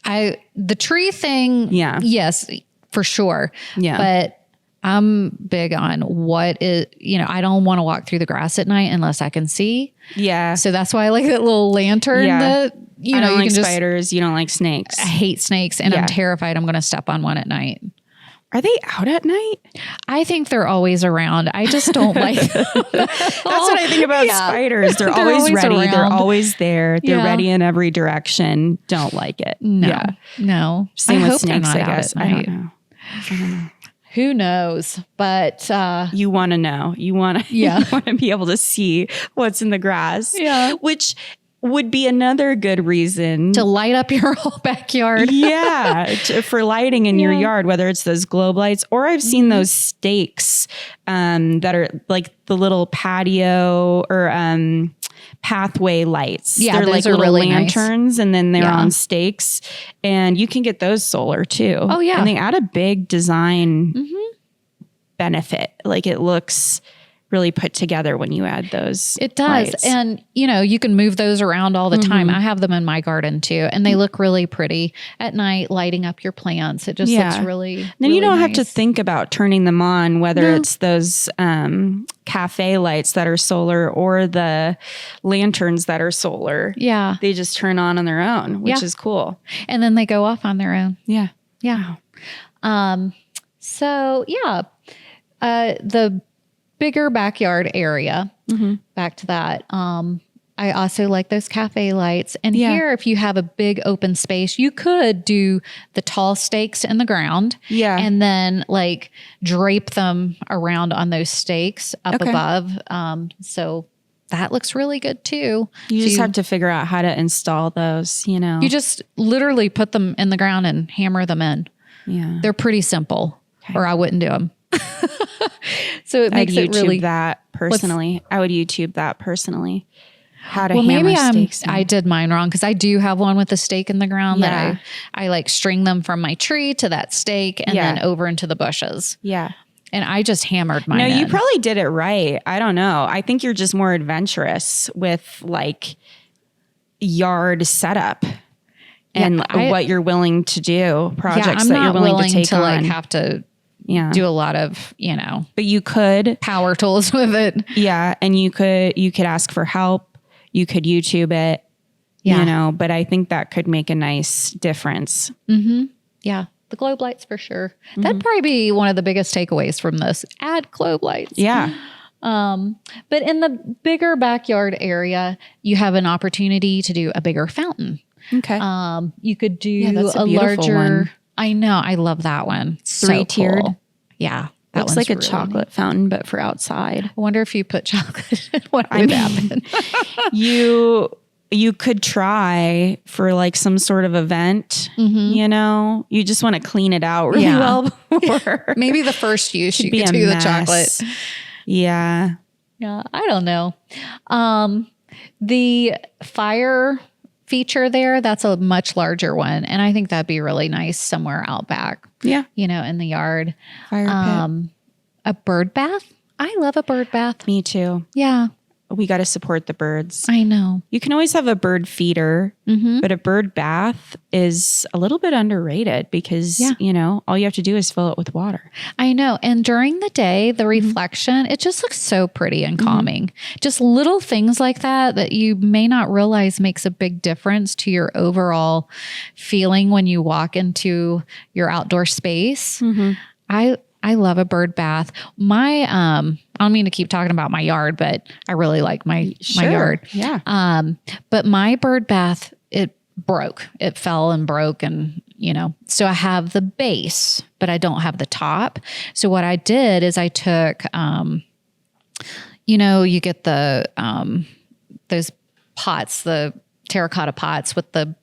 the tree thing. Yeah. Yes, for sure. Yeah. But I'm big on what is, I don't want to walk through the grass at night unless I can see. Yeah. So that's why I like that little lantern that, I don't like spiders. You don't like snakes. I hate snakes and I'm terrified I'm going to step on one at night. Are they out at night? I think they're always around. I just don't like them. That's what I think about spiders. They're always ready. Around. They're always there. They're ready in every direction. Don't like it. No. No. Same with snakes, I guess. I don't know. Who knows? But you want to know. You want to be able to see what's in the grass. Yeah. Which would be another good reason to light up your whole backyard. For lighting in your yard, whether it's those globe lights or I've seen those stakes that are like the little patio or pathway lights. Yeah, they're those like are little really lanterns, and then they're on stakes, and you can get those solar too. Oh yeah, and they add a big design benefit. Like it looks really put together when you add those. It does. lights. And you can move those around all the time. I have them in my garden too. And they look really pretty at night, lighting up your plants. It just looks really, then really you don't have nice. to think about turning them on, whether it's those cafe lights that are solar or the lanterns that are solar. Yeah. They just turn on their own, which is cool. And then they go off on their own. Yeah. Yeah. So yeah, the bigger backyard area, back to that. I also like those cafe lights. And here, if you have a big open space, you could do the tall stakes in the ground. Yeah. And then like drape them around on those stakes up above. So that looks really good too. You just have to figure out how to install those, You just literally put them in the ground and hammer them in. Yeah. They're pretty simple, or I wouldn't do them. So it makes it really that personally. I would YouTube that personally. How to hammer stakes. I did mine wrong because I do have one with a stake in the ground that I like string them from my tree to that stake and then over into the bushes. Yeah. And I just hammered mine. No, you in. probably did it right. I don't know. I think you're just more adventurous with like yard setup and what you're willing to do, projects that you're willing to take on. Like have to do a lot of, but you could power tools with it. Yeah. And you could ask for help. You could YouTube it, but I think that could make a nice difference. Mm-hmm. Yeah. The globe lights for sure. Mm-hmm. That'd probably be one of the biggest takeaways from this. Add globe lights. Yeah. But in the bigger backyard area, you have an opportunity to do a bigger fountain. Okay. You could do that's a larger one. I know. I love that one. 3-tiered. Cool. Yeah. That looks like a chocolate fountain, but for outside. I wonder if you put chocolate in what would happen. You could try for like some sort of event, you just want to clean it out really well before. Maybe the first use you could do the chocolate. Yeah. Yeah. I don't know. The fire feature there, that's a much larger one. And I think that'd be really nice somewhere out back. Yeah. In the yard. Fire pit. A bird bath. I love a bird bath. Me too. Yeah. We got to support the birds. I know. You can always have a bird feeder, but a bird bath is a little bit underrated because, all you have to do is fill it with water. I know. And during the day, the reflection, it just looks so pretty and calming. Just little things like that you may not realize makes a big difference to your overall feeling when you walk into your outdoor space. I love a bird bath. I don't mean to keep talking about my yard, but I really like my yard. Yeah. But my bird bath, it broke. It fell and broke and, so I have the base, but I don't have the top. So what I did is I took, you get the, those pots, the terracotta pots with the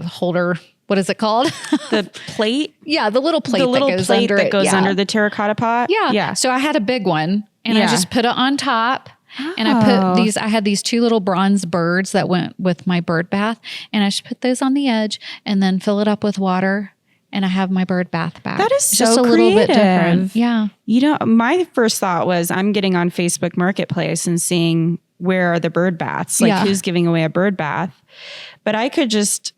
holder. What is it called? The plate? Yeah, the little plate that goes under the terracotta pot? Yeah. Yeah. So I had a big one and I just put it on top and I had these 2 little bronze birds that went with my bird bath and I just put those on the edge and then fill it up with water and I have my bird bath back. That is just so a little bit different. Yeah. My first thought was I'm getting on Facebook Marketplace and seeing where are the bird baths, like who's giving away a bird bath. But I could just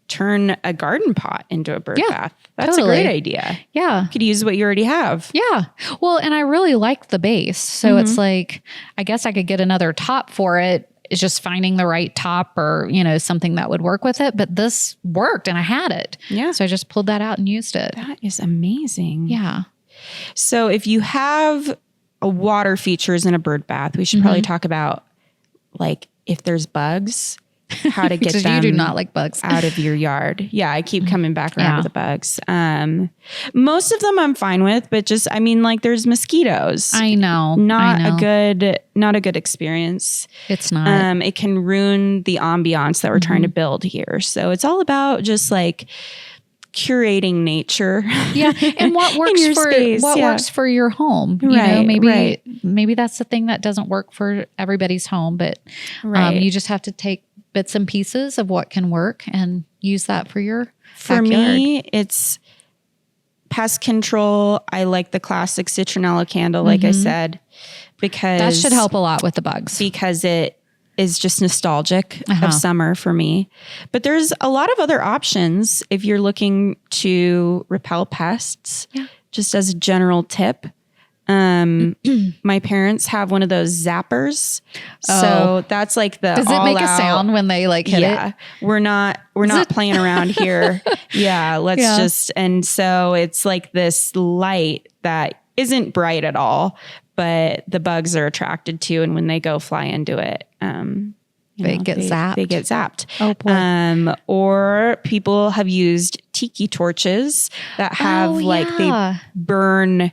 turn a garden pot into a bird bath. That's totally a great idea. Yeah. You could use what you already have. Yeah. Well, and I really like the base. So it's like, I guess I could get another top for it. It's just finding the right top or, something that would work with it. But this worked and I had it. Yeah. So I just pulled that out and used it. That is amazing. Yeah. So if you have a water features in a bird bath, we should probably talk about like if there's bugs, how to get them you do not like bugs out of your yard. Yeah, I keep coming back around to the bugs. Most of them I'm fine with, but just there's mosquitoes. I know. Not a good experience. It's not. It can ruin the ambiance that we're trying to build here. So it's all about just like curating nature. Yeah. And what works works for your home. Maybe that's the thing that doesn't work for everybody's home, but you just have to take bits and pieces of what can work and use that for your backyard. Me, it's pest control. I like the classic citronella candle, like I said, because that should help a lot with the bugs. Because it is just nostalgic of summer for me. But there's a lot of other options if you're looking to repel pests. Yeah. Just as a general tip. My parents have one of those zappers. So that's like the Does it make a sound when they like hit it? We're not playing around here. Yeah. And so it's like this light that isn't bright at all, but the bugs are attracted to, and when they go fly into it, they get zapped. They get zapped. Oh boy. Or people have used tiki torches that have they burn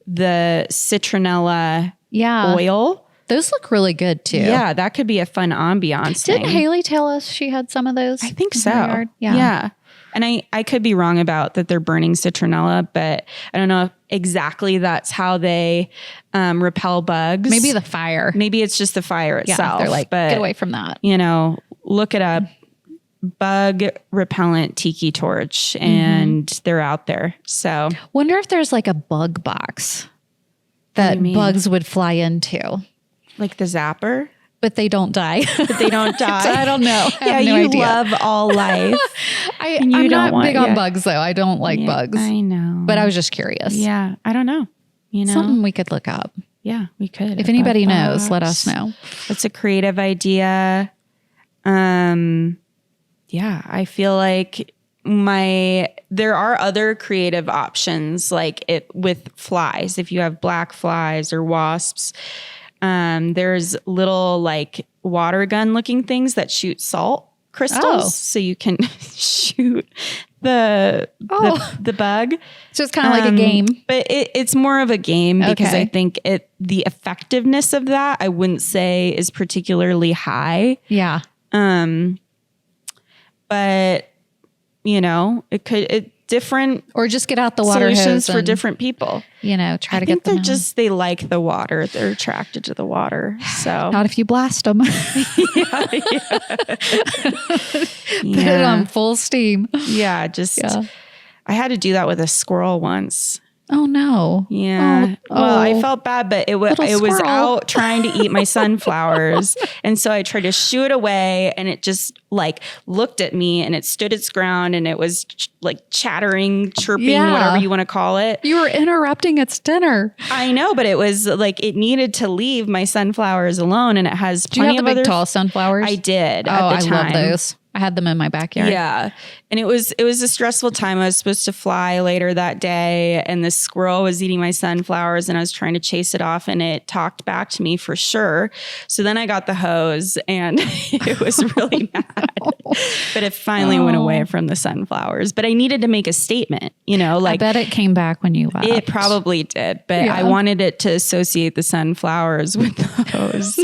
the citronella oil. Those look really good too. Yeah, that could be a fun ambiance. Didn't Haley tell us she had some of those? I think so. Yeah. And I could be wrong about that they're burning citronella, but I don't know if exactly that's how they repel bugs. Maybe the fire. Maybe it's just the fire itself. They're like, get away from that. Look it up. bug repellent tiki torch, and they're out there. So wonder if there's like a bug box that bugs would fly into. Like the zapper? But they don't die. But they don't die. I don't know. I have you idea. love all life. I'm not big on bugs, though. I don't like bugs. I know. But I was just curious. Yeah. I don't know. Something we could look up. Yeah, we could. If anybody knows, let us know. That's a creative idea. Yeah, I feel like there are other creative options, like with flies. If you have black flies or wasps, there's little like water gun looking things that shoot salt crystals, so you can shoot the bug. So it's kind of like a game, but it's more of a game because I think the effectiveness of that I wouldn't say is particularly high. Yeah. But different or just get out the water solutions hose for different people. Try to get them. They like the water. They're attracted to the water. So not if you blast them. Put it on full steam. Yeah. I had to do that with a squirrel once. Oh no. Yeah. Well, I felt bad, but it was out trying to eat my sunflowers. And so I tried to shoo it away, and it just like looked at me, and it stood its ground, and it was like chattering, chirping, whatever you want to call it. You were interrupting its dinner. I know, but it was like it needed to leave my sunflowers alone, and it has plenty of big tall sunflowers. I did at the time. I love those. I had them in my backyard. Yeah. And it was a stressful time. I was supposed to fly later that day, and this squirrel was eating my sunflowers, and I was trying to chase it off, and it talked back to me for sure. So then I got the hose, and it was really mad. But it finally went away from the sunflowers. But I needed to make a statement, I bet it came back when you left. It probably did, but I wanted it to associate the sunflowers with the hose,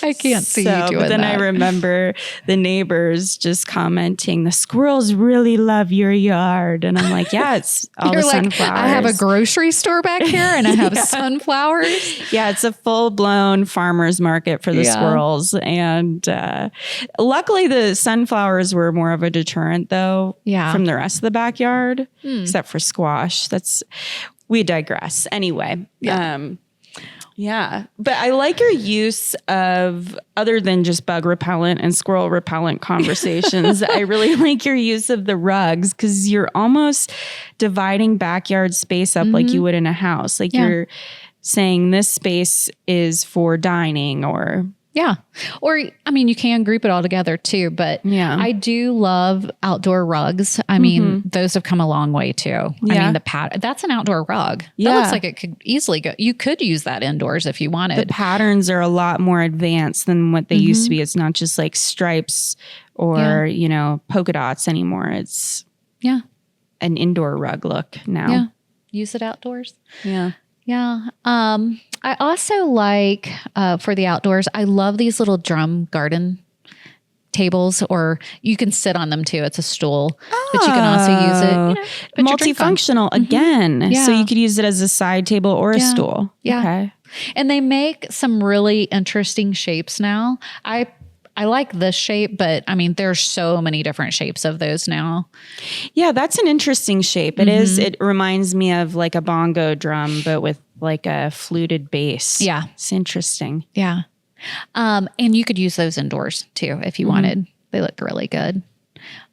I can't see you doing but then that. I remember the neighbors just commenting, the squirrels really love your yard. And I'm like, yeah, it's all the sunflowers. I have a grocery store back here, and I have sunflowers. Yeah, it's a full-blown farmer's market for the squirrels. And luckily, the sunflowers were more of a deterrent, though, from the rest of the backyard, except for squash. We digress. Anyway. Yeah. But I like your use of, other than just bug repellent and squirrel repellent conversations, I really like your use of the rugs, because you're almost dividing backyard space up like you would in a house. Like you're saying this space is for dining or... Yeah. Or, you can group it all together too, but I do love outdoor rugs. Those have come a long way too. Yeah. That's an outdoor rug. That looks like it could easily go. You could use that indoors if you wanted. The patterns are a lot more advanced than what they used to be. It's not just like stripes or, polka dots anymore. It's an indoor rug look now. Yeah. Use it outdoors. Yeah. Yeah. I also like, for the outdoors, I love these little drum garden tables, or you can sit on them too. It's a stool, but you can also use it. Multifunctional again. Yeah. So you could use it as a side table or a stool. Yeah. Okay. And they make some really interesting shapes now. I like this shape, but there's so many different shapes of those now. Yeah, that's an interesting shape. It is. It reminds me of like a bongo drum, but with like a fluted bass. Yeah. It's interesting. Yeah. And you could use those indoors too if you wanted. They look really good.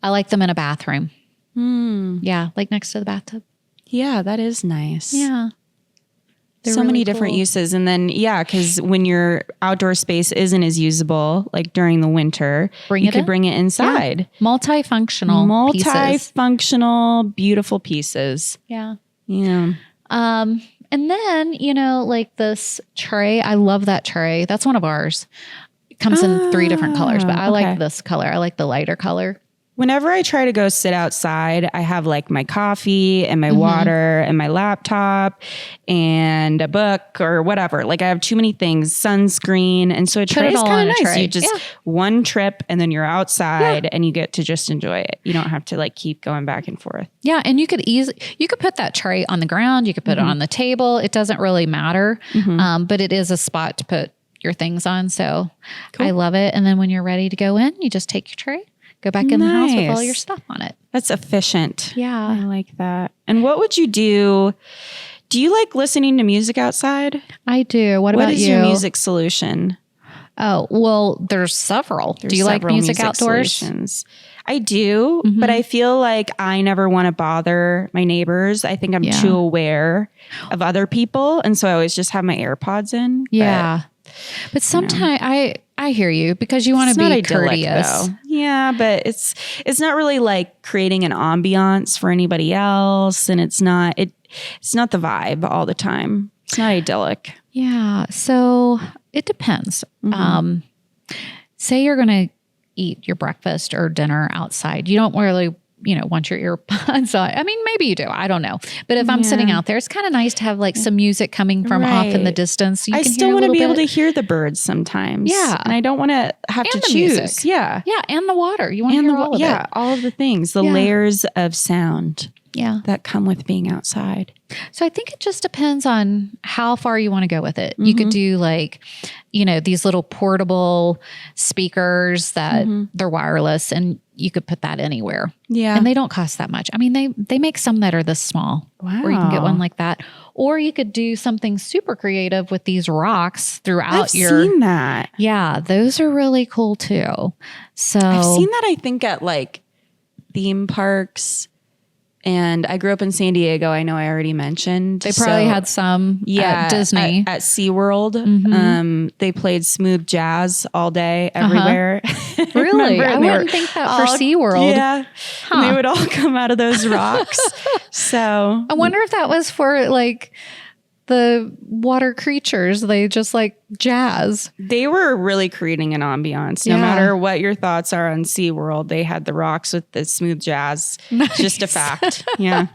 I like them in a bathroom. Yeah, like next to the bathtub. Yeah, that is nice. Yeah. They're so really many different uses. And then, because when your outdoor space isn't as usable, like during the winter, you could bring it inside. Yeah. Multifunctional, beautiful pieces. Yeah. Yeah. And then, like this tray, I love that tray. That's one of ours. It comes in 3 different colors, but I like this color. I like the lighter color. Whenever I try to go sit outside, I have like my coffee and my water and my laptop and a book or whatever. Like I have too many things, sunscreen. And so a tray is kind of nice. You just one trip and then you're outside and you get to just enjoy it. You don't have to like keep going back and forth. Yeah. And you could put that tray on the ground. You could put it on the table. It doesn't really matter. But it is a spot to put your things on. So Cool. I love it. And then when you're ready to go in, you just take your tray, go back in the house with all your stuff on it. That's efficient. Yeah. I like that. And what would you do? Do you like listening to music outside? I do. What about What is you? your music solution? Oh, well, there's several. Do you like music outdoors? Solutions. I do, but I feel like I never want to bother my neighbors. I think I'm too aware of other people. And so I always just have my AirPods in. Yeah. But sometimes I hear you because you want to be courteous. Though. Yeah, but it's not really like creating an ambiance for anybody else. And it's not the vibe all the time. It's not idyllic. Yeah. So it depends. Say you're going to eat your breakfast or dinner outside. You don't really, want your earpods on. I mean, maybe you do. I don't know. But if I'm sitting out there, it's kind of nice to have like some music coming from off in the distance. So you I can still want to be able to hear the birds sometimes. Yeah. And I don't want to have to choose. Music. Yeah. Yeah. And the water. You want to hear all of it. Yeah. All of the things, the layers of sound that come with being outside. So I think it just depends on how far you want to go with it. You could do like, these little portable speakers that they're wireless and you could put that anywhere. Yeah. And they don't cost that much. I mean, they make some that are this small. Wow. Or you can get one like that. Or you could do something super creative with these rocks throughout I've seen that. Yeah, those are really cool too. So I've seen that I think at like theme parks. And I grew up in San Diego. I know I already mentioned. They probably had some at Disney. At SeaWorld. They played smooth jazz all day, everywhere. Really? I wouldn't think that for SeaWorld. Yeah. And they would all come out of those rocks. So I wonder if that was for like the water creatures. They just like jazz. They were really creating an ambiance. No matter what your thoughts are on SeaWorld, they had the rocks with the smooth jazz. Nice. Just a fact. Yeah.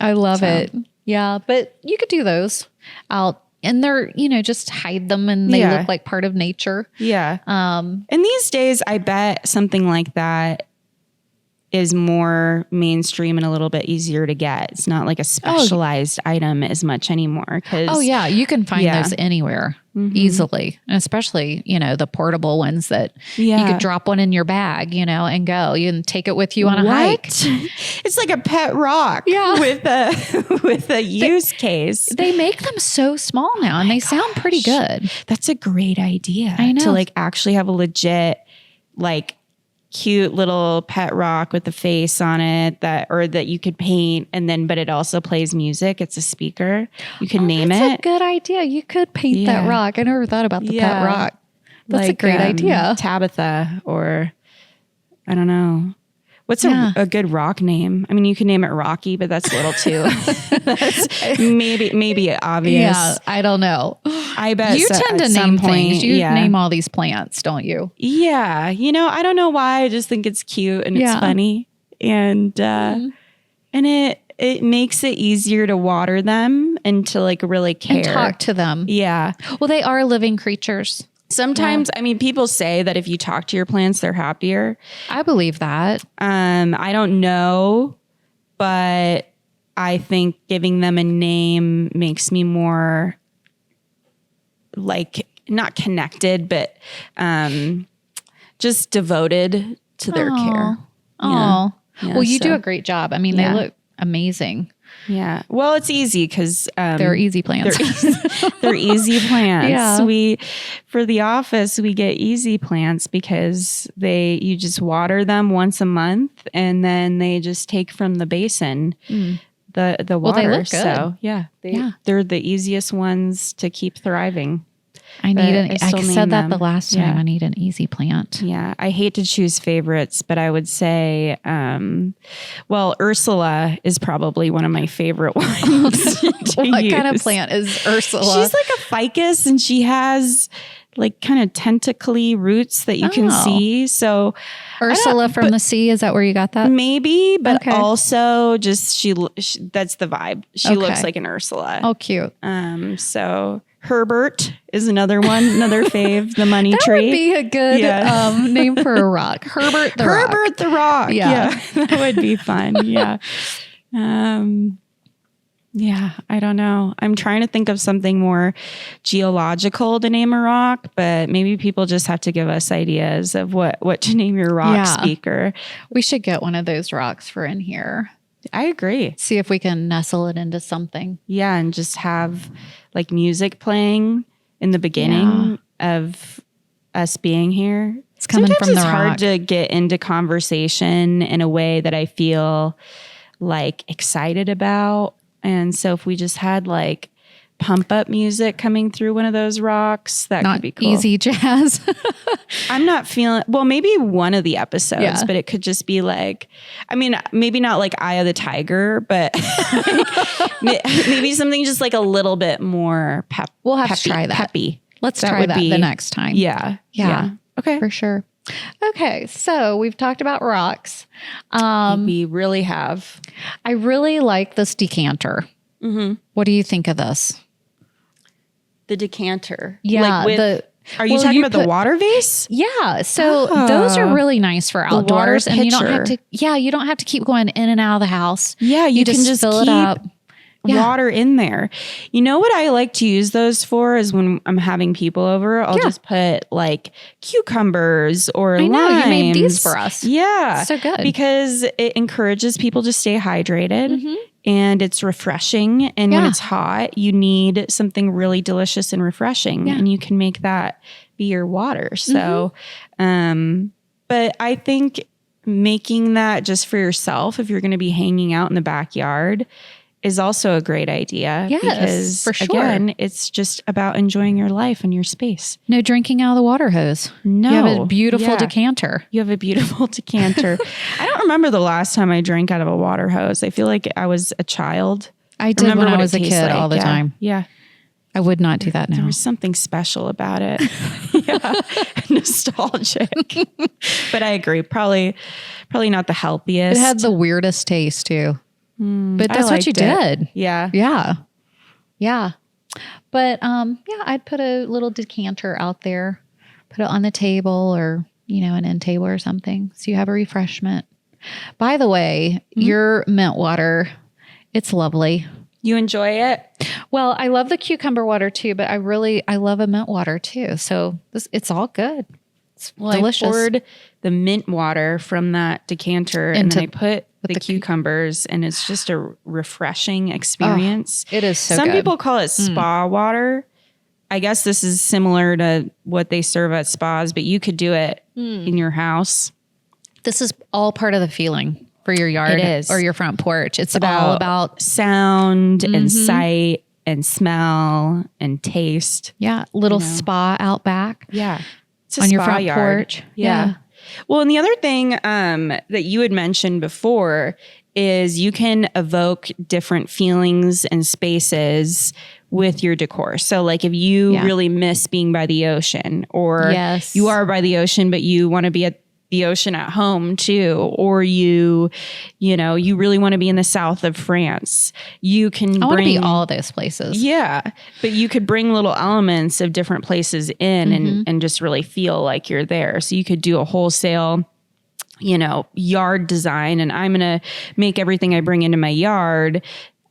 I love it. Yeah. But you could do those out. And they're, just hide them and they look like part of nature. Yeah. And these days, I bet something like that is more mainstream and a little bit easier to get. It's not like a specialized item as much anymore. You can find those anywhere easily. And especially, the portable ones that you could drop one in your bag, and go. You can take it with you on a hike. It's like a pet rock with a use case. They make them so small now and they sound pretty good. That's a great idea. I know. To like actually have a legit like cute little pet rock with a face on it that you could paint but it also plays music. It's a speaker. You can name it. That's a good idea. You could paint that rock. I never thought about the pet rock. That's like, a great idea. Tabitha or I don't know. What's a good rock name? I mean, you can name it Rocky, but that's a little too. That's maybe obvious. Yeah, I don't know. I bet you tend to name things. You name all these plants, don't you? Yeah, I don't know why. I just think it's cute and it's funny, and it makes it easier to water them and to like really care and talk to them. Yeah. Well, they are living creatures. Sometimes, I mean, people say that if you talk to your plants, they're happier. I believe that. I don't know, but I think giving them a name makes me more like not connected, but just devoted to their care. Oh, well, you do a great job. I mean, they look amazing. Yeah. Well, it's easy because they're easy plants. They're easy plants. Yeah. For the office, we get easy plants because you just water them once a month and then they just take from the basin the water. Well, they look good. So they're the easiest ones to keep thriving. I said that the last time. Yeah. I need an easy plant. Yeah. I hate to choose favorites, but I would say, Ursula is probably one of my favorite ones. What kind of plant is Ursula? She's like a ficus and she has like kind of tentacly roots that you can see. So Ursula from the sea, is that where you got that? Maybe, but also just she that's the vibe. She looks like an Ursula. Oh, cute. So Herbert is another one, another fave, the money tree. That would be a good name for a rock. Herbert the Rock. Herbert the Rock. Yeah. That would be fun. Yeah. Yeah, I don't know. I'm trying to think of something more geological to name a rock, but maybe people just have to give us ideas of what to name your rock speaker. We should get one of those rocks for in here. I agree. See if we can nestle it into something. Yeah, and just have like music playing in the beginning of us being here. It's coming Sometimes from the it's rock. hard to get into conversation in a way that I feel like excited about. And so if we just had like pump up music coming through one of those rocks, that could be cool. Easy jazz. I'm not feeling, well, maybe one of the episodes, but it could just be like, I mean, maybe not like Eye of the Tiger, but maybe something just like a little bit more We'll have to try that. Peppy. Let's try that the next time. Yeah. Okay. For sure. Okay. So we've talked about rocks. We really have. I really like this decanter. Mm-hmm. What do you think of this? The decanter. Yeah. Like are you talking about the water vase? Yeah. So those are really nice for outdoors. And you don't have to, you don't have to keep going in and out of the house. Yeah. You can just fill it up. Water in there. You know what I like to use those for is when I'm having people over, I'll just put like cucumbers or limes. I know, you made these for us. Yeah. So good. Because it encourages people to stay hydrated and it's refreshing. And when it's hot, you need something really delicious and refreshing and you can make that be your water. So, but I think making that just for yourself, if you're going to be hanging out in the backyard, is also a great idea. Yes, because, for sure. Again, it's just about enjoying your life and your space. No drinking out of the water hose. No. You have a beautiful decanter. You have a beautiful decanter. I don't remember the last time I drank out of a water hose. I feel like I was a child. I did when I was a kid all the time. Yeah. I would not do that now. There was something special about it. Nostalgic. But I agree. Probably not the healthiest. It had the weirdest taste too. But that's what you did. Yeah. Yeah. Yeah. But I'd put a little decanter out there, put it on the table or, an end table or something. So you have a refreshment. By the way, your mint water, it's lovely. You enjoy it? Well, I love the cucumber water too, but I love a mint water too. So it's all good. It's delicious. I poured the mint water from that decanter and then I put the cucumbers and it's just a refreshing experience. It is so Some good. people call it spa water. I guess this is similar to what they serve at spas, but you could do it in your house. This is all part of the feeling for your yard or your front porch. It's all about sound and sight and smell and taste. Yeah. Little spa out back. Yeah. It's on your front porch. Yeah. Well, and the other thing that you had mentioned before is you can evoke different feelings and spaces with your decor. So like if you really miss being by the ocean or you are by the ocean, but you want to be at the ocean at home too, or you really want to be in the south of France. You can I want to be all of those places. Yeah. But you could bring little elements of different places in and just really feel like you're there. So you could do a wholesale, yard design and I'm going to make everything I bring into my yard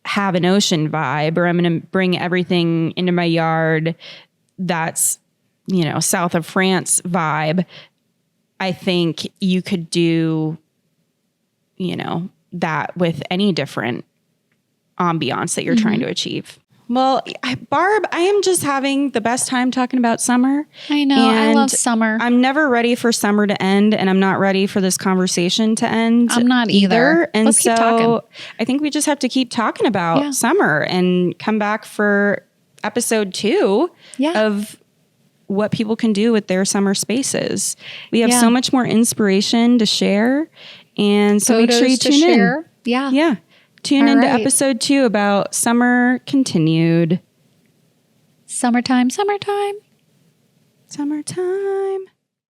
have an ocean vibe, or I'm going to bring everything into my yard that's, south of France vibe. I think you could do, that with any different ambiance that you're trying to achieve. Well, Barb, I am just having the best time talking about summer. I know. I love summer. I'm never ready for summer to end, and I'm not ready for this conversation to end. I'm not either. And Let's keep talking. I think we just have to keep talking about summer and come back for episode 2 of what people can do with their summer spaces. We have so much more inspiration to share. And so make sure you tune in. Yeah. Yeah. Tune into episode 2 about summer continued. Summertime, summertime. Summertime.